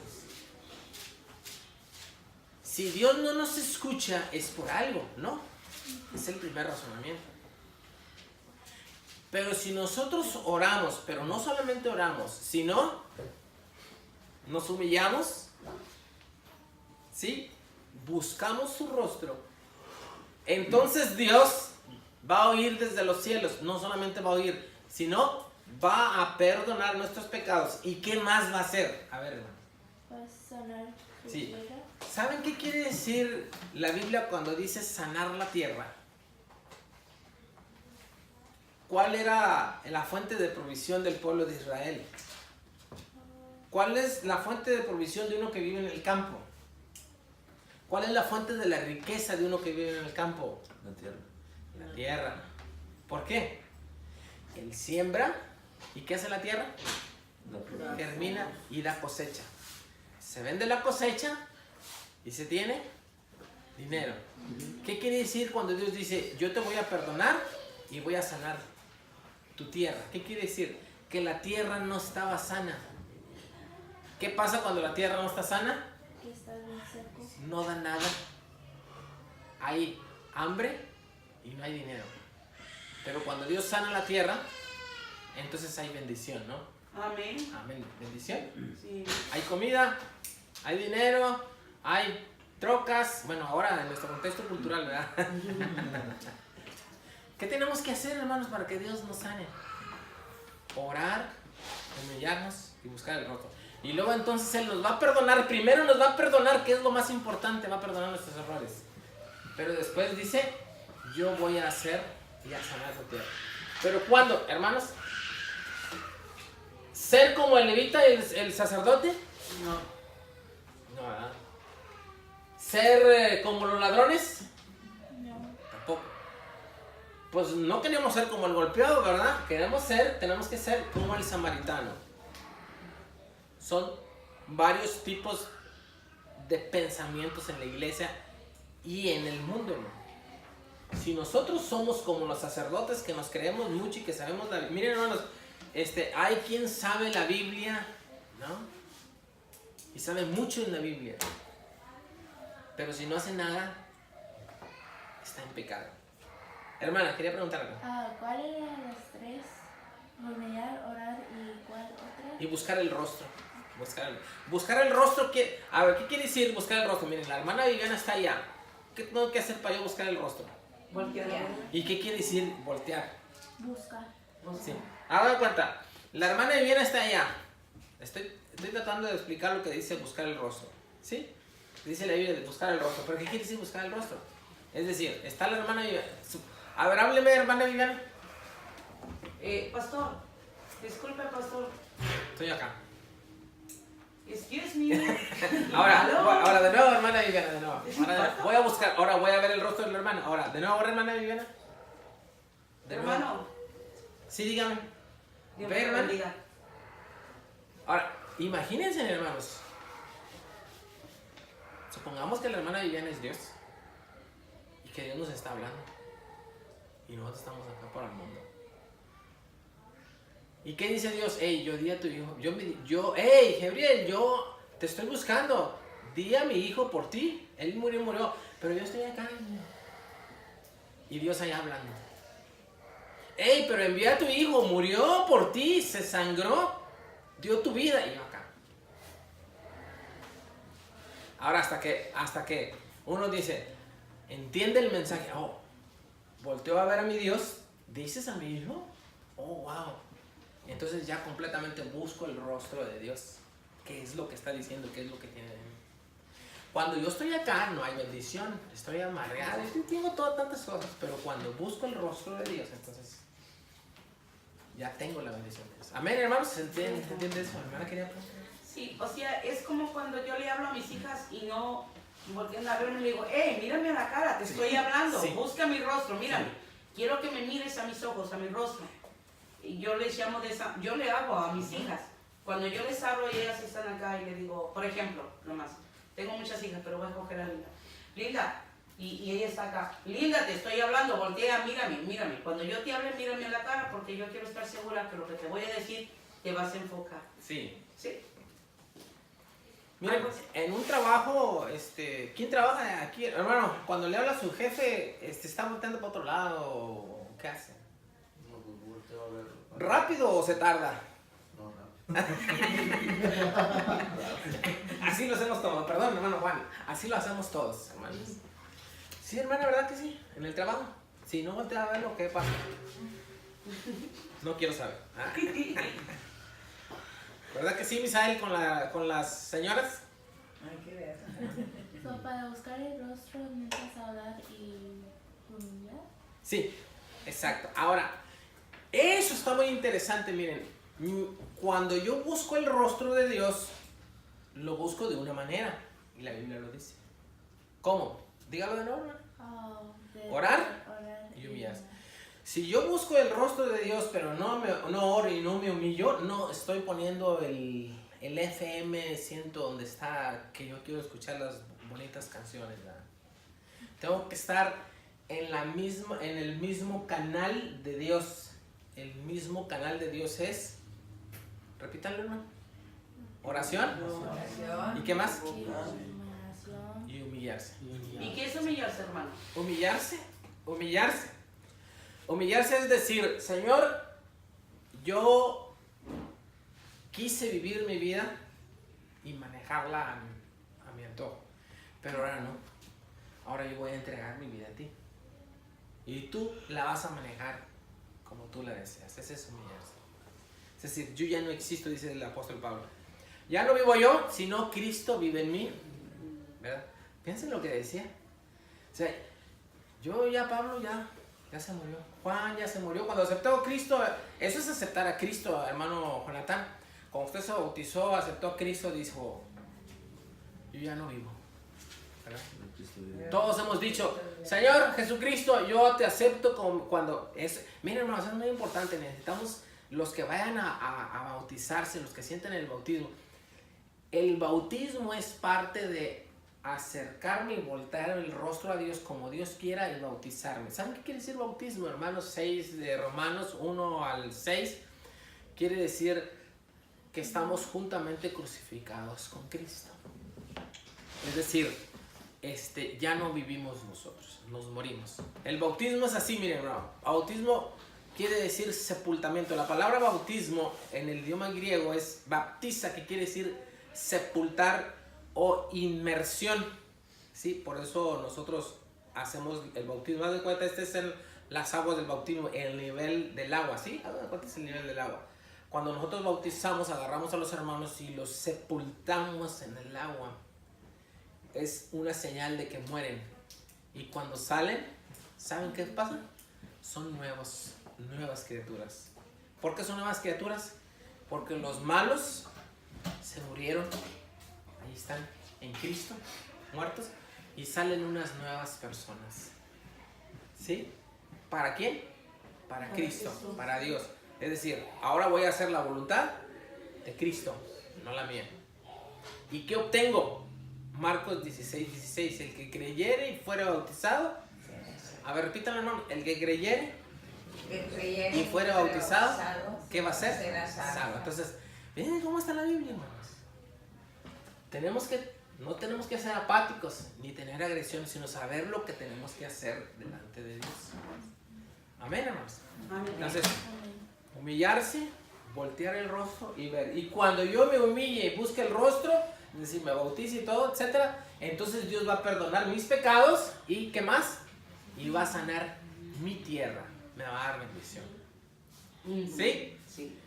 S1: Si Dios no nos escucha, es por algo, ¿no? Es el primer razonamiento. Pero si nosotros oramos, pero no solamente oramos, sino nos humillamos, ¿sí? Buscamos su rostro, entonces Dios va a oír desde los cielos. No solamente va a oír, sino va a perdonar nuestros pecados. ¿Y qué más va a hacer? A ver, hermano.
S5: Va a sanar su
S1: Sí.
S5: tierra.
S1: ¿Saben qué quiere decir la Biblia cuando dice sanar la tierra? ¿Cuál era la fuente de provisión del pueblo de Israel? ¿Cuál es la fuente de provisión de uno que vive en el campo? ¿Cuál es la fuente de la riqueza de uno que vive en el campo?
S6: La tierra.
S1: La tierra. ¿Por qué? Él siembra, ¿y qué hace la tierra?
S6: La tierra.
S1: Germina y da cosecha. Se vende la cosecha y se tiene dinero. ¿Qué quiere decir cuando Dios dice, yo te voy a perdonar y voy a sanar tu tierra? ¿Qué quiere decir? Que la tierra no estaba sana. ¿Qué pasa cuando la tierra no está sana?
S5: Que está bien seco.
S1: No da nada. Hay hambre y no hay dinero. Pero cuando Dios sana la tierra, entonces hay bendición, ¿no?
S2: Amén.
S1: Amén. Bendición.
S2: Sí.
S1: Hay comida, hay dinero, hay trocas. Bueno, ahora en nuestro contexto cultural, ¿verdad? ¿Qué tenemos que hacer, hermanos, para que Dios nos sane? Orar, humillarnos y buscar el rostro. Y luego entonces Él nos va a perdonar. Primero nos va a perdonar, que es lo más importante, va a perdonar nuestros errores. Pero después dice, yo voy a hacer y a sanar tu tierra. Pero ¿cuándo, hermanos? ¿Ser como el levita y el sacerdote? No. No, ¿verdad? ¿Ser como los ladrones?
S5: No.
S1: Tampoco. Pues no queremos ser como el golpeado, ¿verdad? Tenemos que ser como el samaritano. Son varios tipos de pensamientos en la iglesia y en el mundo, ¿no? Si nosotros somos como los sacerdotes que nos creemos mucho y que sabemos la Biblia. Miren, hermanos, hay quien sabe la Biblia, ¿no? Y sabe mucho en la Biblia. Pero si no hace nada, está en pecado. Hermana, quería preguntar algo.
S5: ¿Cuál eran las tres? Humillar, orar y ¿cuál otra?
S1: Y buscar el rostro. Buscar el rostro. A ver, ¿qué quiere decir buscar el rostro? Miren, la hermana Viviana está allá. ¿Qué tengo que hacer para yo buscar el rostro?
S2: Voltear.
S1: ¿Y qué quiere decir voltear?
S5: Buscar.
S1: Sí. Hagan cuenta. La hermana Viviana está allá. Estoy tratando de explicar lo que dice buscar el rostro. ¿Sí? Dice la Biblia de buscar el rostro. ¿Pero qué quiere decir buscar el rostro? Es decir, está la hermana Viviana. A ver, hábleme, hermana Viviana.
S2: Pastor, disculpe, pastor.
S1: Estoy acá.
S2: Excuse me.
S1: Ahora de nuevo, hermana Viviana, de nuevo.
S2: ¿Es
S1: Ahora
S2: impacto?
S1: voy a buscar, ahora voy a ver el rostro de la hermana. Ahora, de nuevo, hermana Viviana. De nuevo.
S2: Hermano,
S1: Sí, dígame.
S2: Dios
S1: Ve,
S2: me lo
S1: hermano.
S2: bendiga.
S1: Ahora, imagínense, hermanos. Supongamos que la hermana Viviana es Dios y que Dios nos está hablando y nosotros estamos acá para el mundo. ¿Y qué dice Dios? Hey, yo di a tu hijo, hey, Gabriel, yo te estoy buscando. Di a mi hijo por ti. Él murió, pero yo estoy acá. Y Dios allá hablando. Hey, pero envía a tu hijo, murió por ti, se sangró, dio tu vida. Y yo acá. Ahora hasta que uno dice, entiende el mensaje. Oh, volteo a ver a mi Dios. ¿Dices a mi hijo? Oh, wow. Entonces ya completamente busco el rostro de Dios. ¿Qué es lo que está diciendo? ¿Qué es lo que tiene de mí? Cuando yo estoy acá no hay bendición. Estoy amargado. Tengo todas tantas cosas. Pero cuando busco el rostro de Dios, entonces ya tengo la bendición de Dios. Amén, hermanos. ¿Se entiende eso? Hermana, quería preguntar.
S2: Sí, o sea, es como cuando yo le hablo a mis hijas y no voltean a verme y le digo, hey, mírame a la cara, te estoy hablando,
S1: Sí.
S2: busca mi rostro, mírame. Quiero que me mires a mis ojos, a mi rostro. Y yo les llamo yo le hago a mis hijas. Cuando yo les hablo y ellas están acá y le digo, por ejemplo, nomás, tengo muchas hijas, pero voy a escoger a Linda. Linda, y ella está acá. Linda, te estoy hablando, voltea, mírame. Cuando yo te hable, mírame a la cara porque yo quiero estar segura que lo que te voy a decir te vas a enfocar.
S1: Sí.
S2: ¿Sí?
S1: Miren, en un trabajo, ¿quién trabaja aquí? Hermano, cuando le habla a su jefe, ¿está volteando para otro lado? ¿Qué hace?
S4: No, pues volteo a ver.
S1: ¿Rápido o se tarda?
S4: No, rápido.
S1: Así lo hacemos todos, perdón, hermano Juan. Así lo hacemos todos, hermanos. Sí, hermana, ¿verdad que sí? En el trabajo. Si no voltea a ver lo que pasa. No quiero saber. ¿Verdad que sí, Misael, con las señoras?
S2: Hay que ver.
S5: Para buscar el rostro mientras hablar y humillar.
S1: Sí, exacto. Ahora, eso está muy interesante, miren. Cuando yo busco el rostro de Dios, lo busco de una manera. Y la Biblia lo dice. ¿Cómo? Dígalo de nuevo, hermano. Orar y humillarse. Si yo busco el rostro de Dios, pero no oro y no me humillo, no estoy poniendo el el FM siento donde está, que yo quiero escuchar las bonitas canciones, ¿verdad? Tengo que estar en el mismo canal de Dios. El mismo canal de Dios es, repítanlo, hermano, oración. ¿Y qué más? Y humillarse.
S2: ¿Y qué es humillarse, hermano?
S1: Humillarse es decir, Señor, yo quise vivir mi vida y manejarla a mi antojo, pero ahora no. Ahora yo voy a entregar mi vida a ti. Y tú la vas a manejar como tú la deseas. Ese es humillarse. Es decir, yo ya no existo, dice el apóstol Pablo. Ya no vivo yo, sino Cristo vive en mí. ¿Verdad? Piensen lo que decía. O sea, Pablo ya se murió. Juan ya se murió. Cuando aceptó a Cristo, eso es aceptar a Cristo, hermano Jonathan. Cuando usted se bautizó, aceptó a Cristo, dijo, yo ya no vivo. ¿Verdad? Todos hemos dicho, Señor Jesucristo, yo te acepto como cuando es. Miren, hermanos, es muy importante. Necesitamos los que vayan a bautizarse, los que sienten el bautismo. El bautismo es parte de acercarme y voltear el rostro a Dios como Dios quiera y bautizarme. ¿Saben qué quiere decir bautismo, hermanos? 6 de Romanos 1 al 6 quiere decir que estamos juntamente crucificados con Cristo. Es decir, ya no vivimos nosotros, nos morimos. El bautismo es así, miren, hermano. Bautismo quiere decir sepultamiento. La palabra bautismo en el idioma griego es baptiza, que quiere decir sepultar o inmersión. ¿Sí? Por eso nosotros hacemos el bautismo. Haz de cuenta, este es las aguas del bautismo, el nivel del agua. ¿Sí? Haz de cuenta, es el nivel del agua. Cuando nosotros bautizamos, agarramos a los hermanos y los sepultamos en el agua. Es una señal de que mueren. Y cuando salen, ¿saben qué pasa? Son nuevas criaturas. ¿Por qué son nuevas criaturas? Porque los malos se murieron. Ahí están, en Cristo, muertos. Y salen unas nuevas personas. ¿Sí? ¿Para quién? Para Cristo, para Dios. Es decir, ahora voy a hacer la voluntad de Cristo, no la mía. ¿Y qué obtengo? Marcos 16:16, el que creyere y fuere bautizado. A ver, repítanlo, hermano. El que creyere y fuere bautizado, ¿qué va a hacer? Será salvo. Entonces, miren cómo está la Biblia, hermanos. No tenemos que ser apáticos ni tener agresiones, sino saber lo que tenemos que hacer delante de Dios. Amén, hermanos.
S2: Amén.
S1: Entonces, humillarse, voltear el rostro y ver. Y cuando yo me humille y busque el rostro, es decir, me bautice y todo, etcétera, entonces Dios va a perdonar mis pecados y ¿qué más? Y va a sanar mi tierra, me va a dar bendición. ¿Sí?
S2: Sí.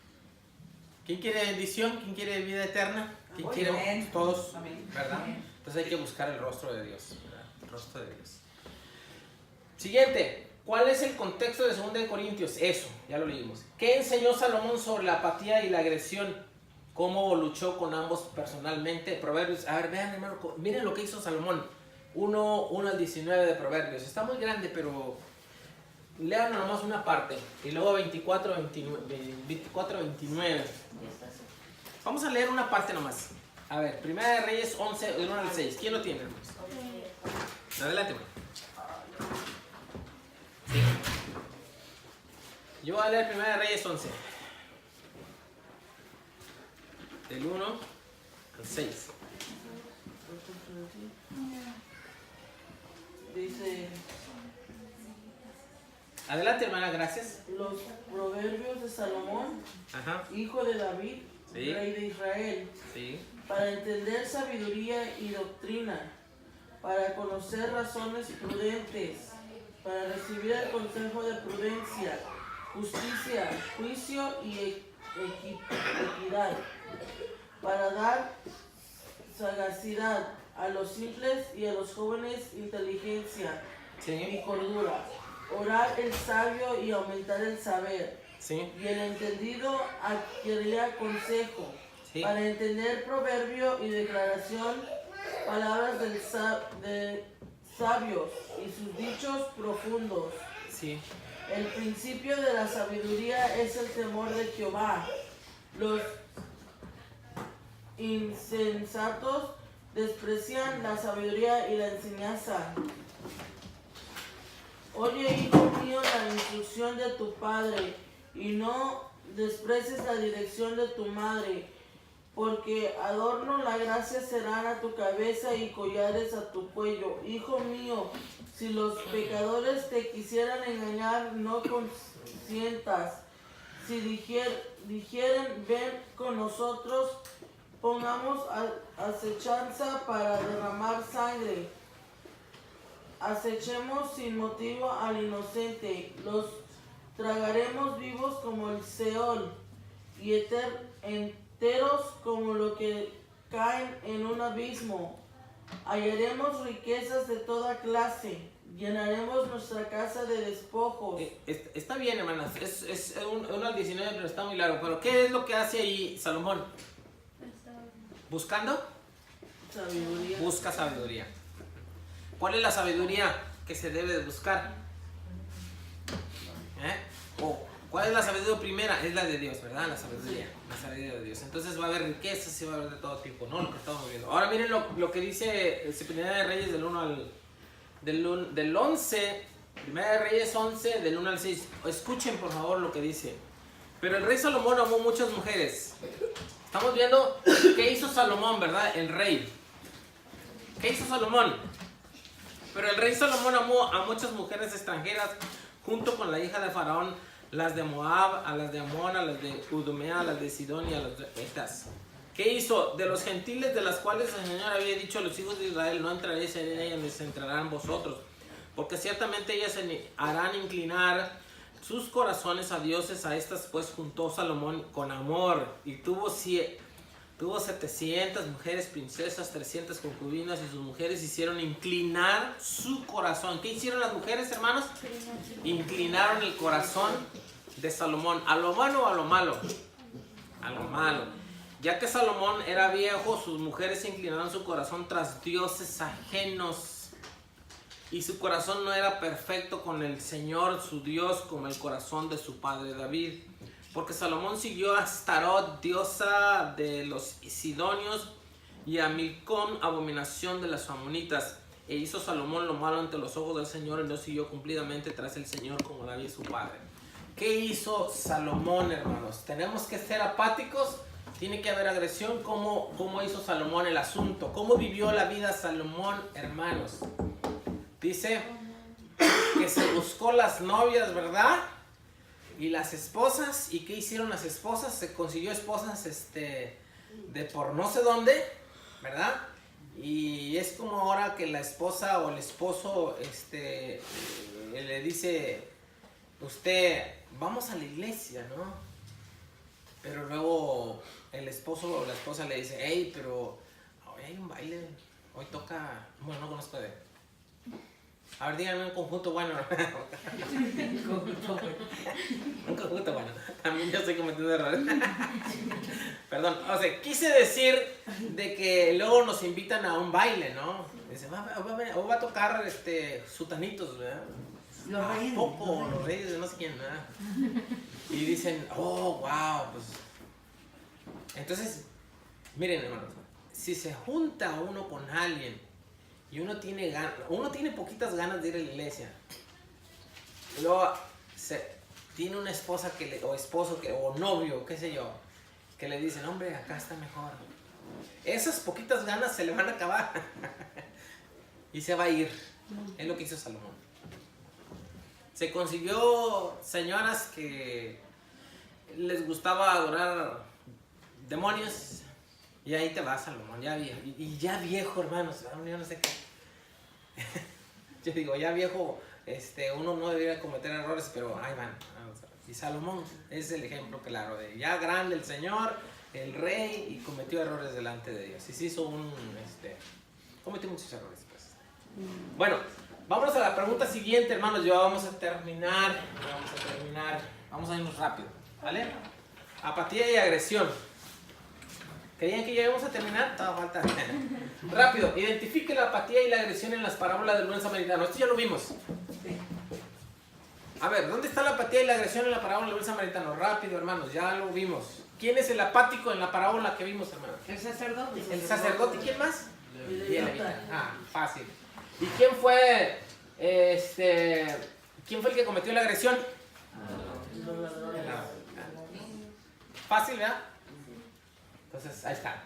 S1: ¿Quién quiere bendición? ¿Quién quiere vida eterna? ¿Quién quiere?
S2: Amén.
S1: Todos,
S2: Amén.
S1: ¿verdad? Entonces hay que buscar el rostro de Dios, ¿verdad? El rostro de Dios. Siguiente. ¿Cuál es el contexto de 2 de Corintios? Eso, ya lo leímos. ¿Qué enseñó Salomón sobre la apatía y la agresión? ¿Cómo luchó con ambos personalmente? Proverbios, a ver, vean, hermano, miren lo que hizo Salomón. 1 al 19 de Proverbios. Está muy grande, pero lean nomás una parte. Y luego 24, 29. Vamos a leer una parte nomás. A ver, Primera de Reyes 11, del 1 al 6. ¿Quién lo tiene, hermanos? Adelante, hermano. Sí. Yo voy a leer Primera de Reyes 11. Del 1 al 6.
S3: Dice,
S1: Adelante, hermana, gracias.
S3: los proverbios de Salomón,
S1: Ajá.
S3: hijo de David,
S1: Sí.
S3: rey de Israel,
S1: Sí.
S3: para entender sabiduría y doctrina, para conocer razones prudentes, para recibir el consejo de prudencia, justicia, juicio y equidad, para dar sagacidad a los simples y a los jóvenes inteligencia
S1: Sí.
S3: y cordura, orar el sabio y aumentar el saber,
S1: Sí.
S3: y el entendido adquirirá consejo,
S1: Sí.
S3: para entender proverbio y declaración, palabras de sabios y sus dichos profundos.
S1: Sí.
S3: El principio de la sabiduría es el temor de Jehová. Los insensatos desprecian la sabiduría y la enseñanza. Oye, hijo mío, la instrucción de tu padre, y no desprecies la dirección de tu madre, porque adorno la gracia serán a tu cabeza y collares a tu cuello. Hijo mío, si los pecadores te quisieran engañar, no consientas. Si dijeren, ven con nosotros, pongamos acechanza para derramar sangre. Acechemos sin motivo al inocente, los tragaremos vivos como el Seol, y enteros como lo que caen en un abismo. Hallaremos riquezas de toda clase, llenaremos nuestra casa de despojos.
S1: Está bien, hermanas, es 1 al 19, pero está muy largo. Pero ¿qué es lo que hace ahí Salomón? ¿Buscando?
S3: Sabiduría.
S1: Busca sabiduría. ¿Cuál es la sabiduría que se debe de buscar? ¿Cuál es la sabiduría primera? Es la de Dios, ¿verdad? La sabiduría de Dios. Entonces va a haber riquezas y va a haber de todo tipo, ¿no? Lo que estamos viendo. Ahora miren lo que dice Primera de Reyes del 11, Primera de Reyes 11, del 1 al 6. Escuchen por favor lo que dice. Pero el rey Salomón amó muchas mujeres. Estamos viendo qué hizo Salomón, ¿verdad? El rey. ¿Qué hizo Salomón? Pero el rey Salomón amó a muchas mujeres extranjeras junto con la hija de Faraón, las de Moab, a las de Amón, a las de Udumea, a las de Sidón y a las de Etas. ¿Qué hizo? De los gentiles de las cuales el Señor había dicho a los hijos de Israel, no entraréis en ellas, ni se entrarán vosotros, porque ciertamente ellas se harán inclinar sus corazones a dioses. A estas pues juntó Salomón con amor y tuvo 700 mujeres princesas, 300 concubinas, y sus mujeres hicieron inclinar su corazón. ¿Qué hicieron las mujeres, hermanos? Inclinaron el corazón de Salomón. ¿A lo bueno o a lo malo? A lo malo. Ya que Salomón era viejo, sus mujeres inclinaron su corazón tras dioses ajenos. Y su corazón no era perfecto con el Señor, su Dios, como el corazón de su padre David. Porque Salomón siguió a Astarot, diosa de los sidonios, y a Milcom, abominación de las amonitas. E hizo Salomón lo malo ante los ojos del Señor, y no siguió cumplidamente tras el Señor como David su padre. ¿Qué hizo Salomón, hermanos? ¿Tenemos que ser apáticos? Tiene que haber agresión. ¿Cómo hizo Salomón el asunto? ¿Cómo vivió la vida Salomón, hermanos? Dice que se buscó las novias, ¿verdad? Y las esposas. ¿Y qué hicieron las esposas? Se consiguió esposas de por no sé dónde, ¿verdad? Y es como ahora que la esposa o el esposo le dice, usted, vamos a la iglesia, ¿no? Pero luego el esposo o la esposa le dice, hey, pero hoy hay un baile, hoy toca, bueno, no conozco de... A ver, díganme un conjunto bueno. Un conjunto bueno. También yo estoy cometiendo errores. Perdón, o sea, quise decir de que luego nos invitan a un baile, ¿no? Dice, va a tocar sutanitos, ¿verdad?
S2: Los reyes.
S1: Poco, los reyes de no sé quién, ¿verdad? Y dicen, oh, wow, pues... Entonces, miren, hermanos, si se junta uno con alguien y uno tiene poquitas ganas de ir a la iglesia, y luego tiene una esposa o esposo o novio, qué sé yo, que le dicen, hombre, acá está mejor, esas poquitas ganas se le van a acabar y se va a ir. Es lo que hizo Salomón. Se consiguió señoras que les gustaba adorar demonios. Y ahí te vas, Salomón, ya viejo. Y ya viejo, hermanos, yo no sé qué. Yo digo, ya viejo, uno no debería cometer errores, pero ahí van. Y Salomón es el ejemplo claro de ya grande el Señor, el rey, y cometió errores delante de Dios. Y se hizo cometió muchos errores, pues. Bueno, vámonos a la pregunta siguiente, hermanos. Ya vamos a terminar. Vamos a irnos rápido, ¿vale? Apatía y agresión. ¿Creían que ya íbamos a terminar? Todavía falta. Rápido, identifique la apatía y la agresión en las parábolas del buen samaritano. Esto ya lo vimos. A ver, ¿dónde está la apatía y la agresión en la parábola del buen samaritano? Rápido, hermanos, ya lo vimos. ¿Quién es el apático en la parábola que vimos, hermano?
S2: El sacerdote.
S1: El sacerdote. ¿Quién más?
S3: Y
S1: Y el
S3: levita.
S1: levita. Ah, fácil. ¿Y quién fue quién fue el que cometió la agresión? Fácil, ¿verdad? Entonces, ahí está.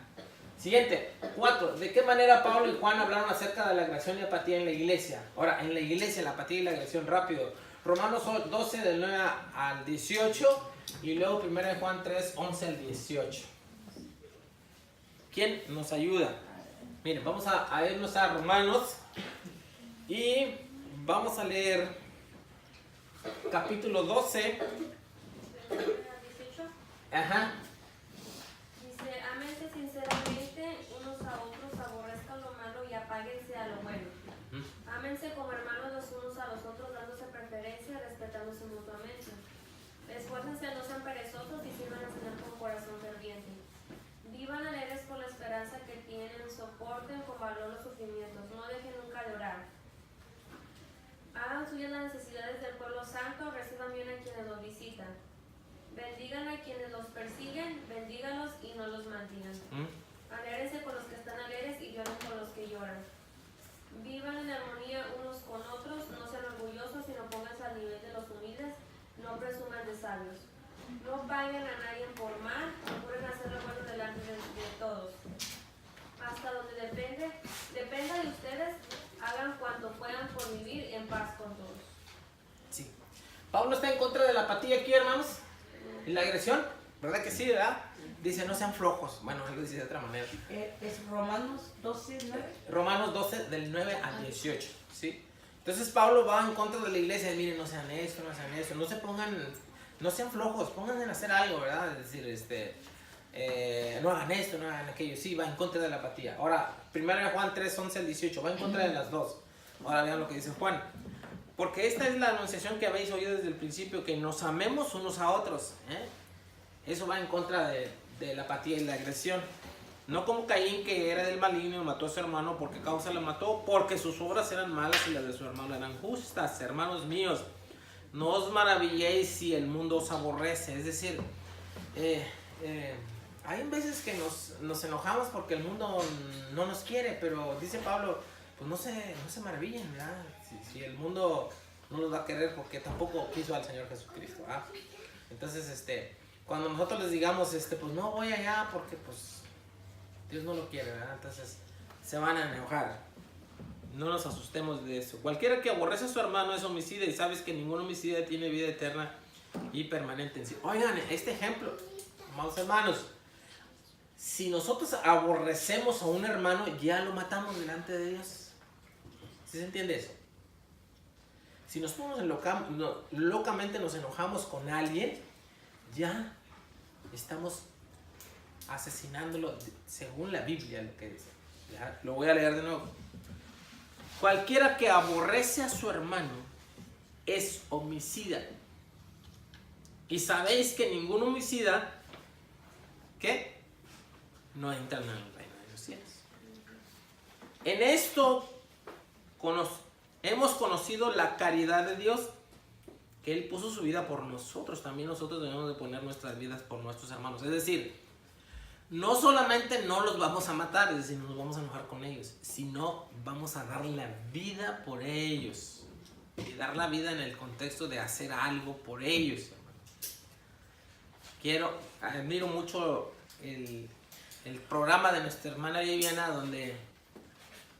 S1: Siguiente, 4. ¿De qué manera Pablo y Juan hablaron acerca de la agresión y apatía en la iglesia? Ahora, en la iglesia, la apatía y la agresión, rápido. Romanos 12, del 9 al 18. Y luego 1 Juan 3, 11 al 18. ¿Quién nos ayuda? Miren, vamos a irnos a Romanos. Y vamos a leer capítulo 12.
S5: 18.
S1: Ajá.
S5: Dice, ámense sinceramente unos a otros, aborrezcan lo malo y apáguense a lo bueno. Ámense como hermanos los unos a los otros, dándose preferencia, respetándose mutuamente. Esfuércense, no sean perezosos y sirvan al Señor con corazón ferviente. Vivan alegres con la esperanza que tienen, soporten con valor los sufrimientos, no dejen nunca de orar. Hagan suyas las necesidades del pueblo santo, reciban bien a quienes los visitan. Bendigan a quienes los persiguen, bendígalos y no los maldigan. Alégrense con los que están alegres y lloren con los que lloran. Vivan en armonía unos con otros, no sean orgullosos, sino pónganse al nivel de los humildes, no presuman de sabios. No paguen a nadie por mal, procuren hacer lo bueno delante de todos. Hasta donde dependa de ustedes, hagan cuanto puedan por vivir en paz con todos.
S1: Sí. Pablo está en contra de la apatía aquí, hermanos. ¿Y la agresión? ¿Verdad que sí, verdad? Dice, no sean flojos. Bueno, él lo dice de otra manera.
S2: Es Romanos 12, 9.
S1: Romanos 12, del 9 al 18. ¿Sí? Entonces Pablo va en contra de la iglesia. Miren, no sean esto, no sean eso. No se pongan, no sean flojos. Pónganse en hacer algo, ¿verdad? Es decir, no hagan esto, no hagan aquello. Sí, va en contra de la apatía. Ahora, 1 Juan 3, 11 al 18. Va en contra de las dos. Ahora vean lo que dice Juan. Porque esta es la anunciación que habéis oído desde el principio, que nos amemos unos a otros. Eso va en contra de la apatía y la agresión. No como Caín, que era del maligno y mató a su hermano. ¿Por qué causa la mató? Porque sus obras eran malas y las de su hermano eran justas. Hermanos míos, no os maravilléis si el mundo os aborrece. Es decir, hay veces que nos enojamos porque el mundo no nos quiere, pero dice Pablo, pues no se maravillen, ¿verdad? Si el mundo no los va a querer porque tampoco quiso al Señor Jesucristo, ¿verdad? Entonces, cuando nosotros les digamos, pues no voy allá porque pues Dios no lo quiere, ¿verdad? Entonces se van a enojar. No nos asustemos de eso. Cualquiera que aborrece a su hermano es homicida, y sabes que ningún homicida tiene vida eterna y permanente en sí. Oigan, este ejemplo, amados hermanos, si nosotros aborrecemos a un hermano, ya lo matamos delante de Dios. ¿Sí se entiende eso? Si nosotros locamente nos enojamos con alguien, ya estamos asesinándolo según la Biblia, lo que dice. Ya, lo voy a leer de nuevo. Cualquiera que aborrece a su hermano es homicida. Y sabéis que ningún homicida, ¿qué? No entra en el reino de los cielos. En esto hemos conocido la caridad de Dios, que Él puso su vida por nosotros. También nosotros debemos de poner nuestras vidas por nuestros hermanos. Es decir, no solamente no los vamos a matar, es decir, no nos vamos a enojar con ellos, sino vamos a dar la vida por ellos. Y dar la vida en el contexto de hacer algo por ellos, hermano. Admiro mucho el programa de nuestra hermana Viviana, donde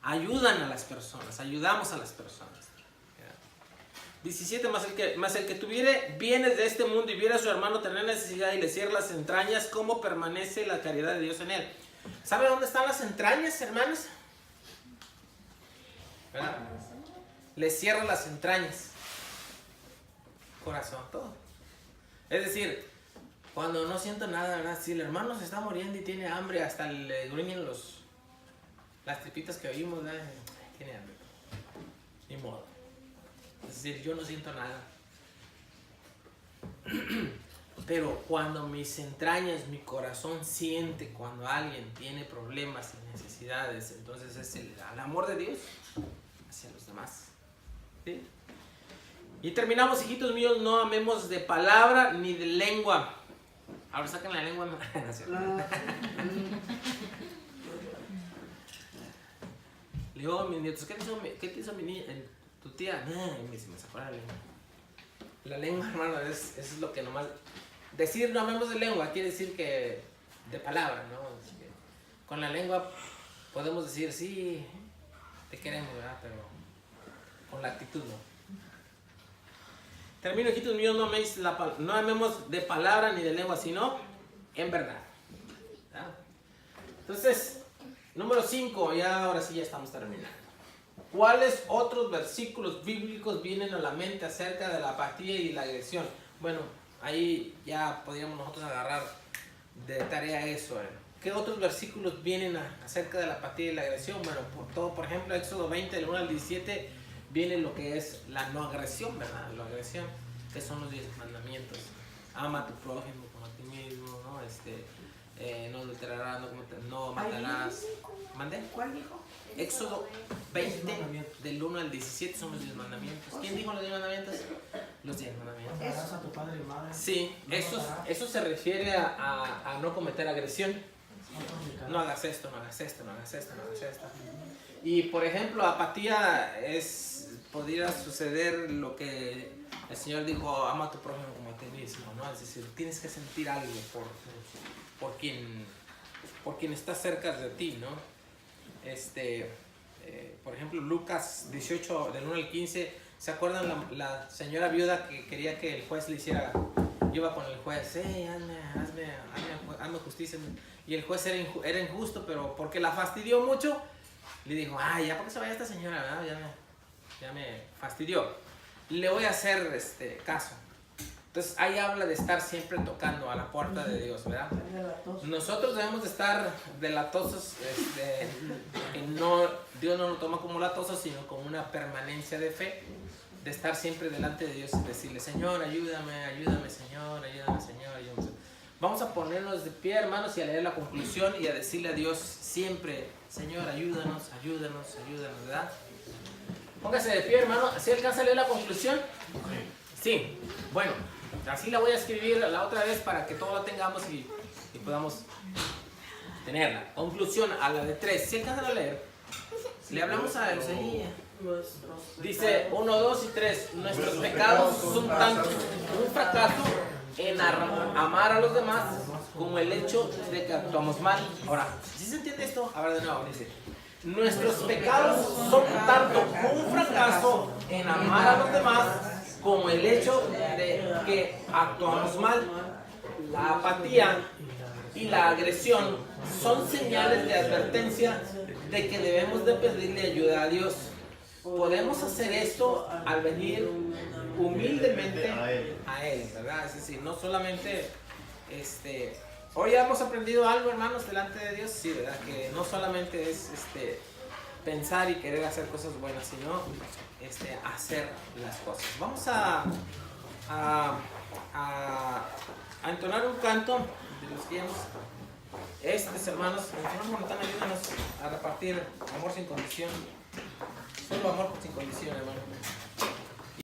S1: ayudan a las personas, ayudamos a las personas. 17, más el que tuviere bienes de este mundo y viera a su hermano tener necesidad y le cierra las entrañas, ¿cómo permanece la caridad de Dios en él? ¿Sabe dónde están las entrañas, hermanos? ¿Verdad? Le cierra las entrañas. Corazón, todo. Es decir, cuando no siento nada, ¿verdad? Si el hermano se está muriendo y tiene hambre, hasta le gruñen las tripitas que oímos, ¿verdad? Tiene hambre. Ni modo. Es decir, yo no siento nada. Pero cuando mis entrañas, mi corazón siente cuando alguien tiene problemas y necesidades, entonces es el amor de Dios hacia los demás. ¿Sí? Y terminamos, hijitos míos, no amemos de palabra ni de lengua. Ahora sacan la lengua. No es cierto. Le digo a mis nietos, ¿qué te hizo tu tía? Y me dice, me sacó la lengua. La lengua, hermano, es lo que nomás... Decir no hablamos de lengua quiere decir que de palabra, ¿no? Es que con la lengua podemos decir, sí, te queremos, ¿verdad? Pero con la actitud no. Termino, hijitos míos, no amemos de palabra ni de lengua, sino en verdad. ¿Verdad? Entonces, número 5, ya ahora sí ya estamos terminando. ¿Cuáles otros versículos bíblicos vienen a la mente acerca de la apatía y la agresión? Bueno, ahí ya podríamos nosotros agarrar de tarea eso. ¿Qué otros versículos vienen acerca de la apatía y la agresión? Bueno, por ejemplo, Éxodo 20, del 1 al 17, viene lo que es la no agresión, ¿verdad? La agresión, que son los 10 mandamientos. Ama a tu prójimo como a ti mismo, ¿no? No adulterarás, no matarás. ¿Mande?
S2: ¿Cuál dijo?
S1: Éxodo 20, del 1 al 17 son los 10 mandamientos. ¿Quién dijo los 10 mandamientos? Los 10 mandamientos.
S7: Amarás a tu padre y madre.
S1: Sí, eso se refiere a no cometer agresión. No hagas esto, no hagas esto, no hagas esto, no hagas esto. Y por ejemplo, apatía podría suceder lo que el Señor dijo, ama a tu prójimo como a ti mismo, ¿no? Es decir, tienes que sentir algo por quien está cerca de ti, ¿no? Por ejemplo, Lucas 18, del 1 al 15, ¿se acuerdan la señora viuda que quería que el juez le hiciera? Iba con el juez, hazme justicia. Y el juez era injusto, pero porque la fastidió mucho, le dijo, ya para que se vaya esta señora, ¿verdad? Ya me fastidió. Le voy a hacer caso. Entonces ahí habla de estar siempre tocando a la puerta de Dios, ¿verdad? Nosotros debemos de estar delatosos, Dios no lo toma como latosos, sino como una permanencia de fe, de estar siempre delante de Dios y decirle, Señor, ayúdame, Señor, ayúdame. Vamos a ponernos de pie, hermanos, y a leer la conclusión y a decirle a Dios siempre, Señor, ayúdanos, ¿verdad? Póngase de pie, hermano. ¿Sí alcanza a leer la conclusión? Sí. Bueno, así la voy a escribir la otra vez para que todos la tengamos y podamos tenerla. Conclusión a la de 3. ¿Sí alcanzan a leer? Le hablamos a Eusebia. Dice 1, 2 y 3. Nuestros pecados son tanto un fracaso en amar a los demás como el hecho de que actuamos mal. Ahora, ¿sí se entiende esto? A ver de nuevo, dice. Nuestros pecados son tanto un fracaso en amar a los demás como el hecho de que actuamos mal. La apatía y la agresión son señales de advertencia de que debemos de pedirle ayuda a Dios. Podemos hacer esto al venir humildemente a Él, ¿verdad? Es decir, no solamente hoy hemos aprendido algo, hermanos, delante de Dios, sí, ¿verdad? Que no solamente es pensar y querer hacer cosas buenas, sino hacer las cosas. Vamos a entonar un canto de los que hemos, hermanos, hermanos Montana, ayúdanos a repartir amor sin condición. Solo amor sin condición, hermano.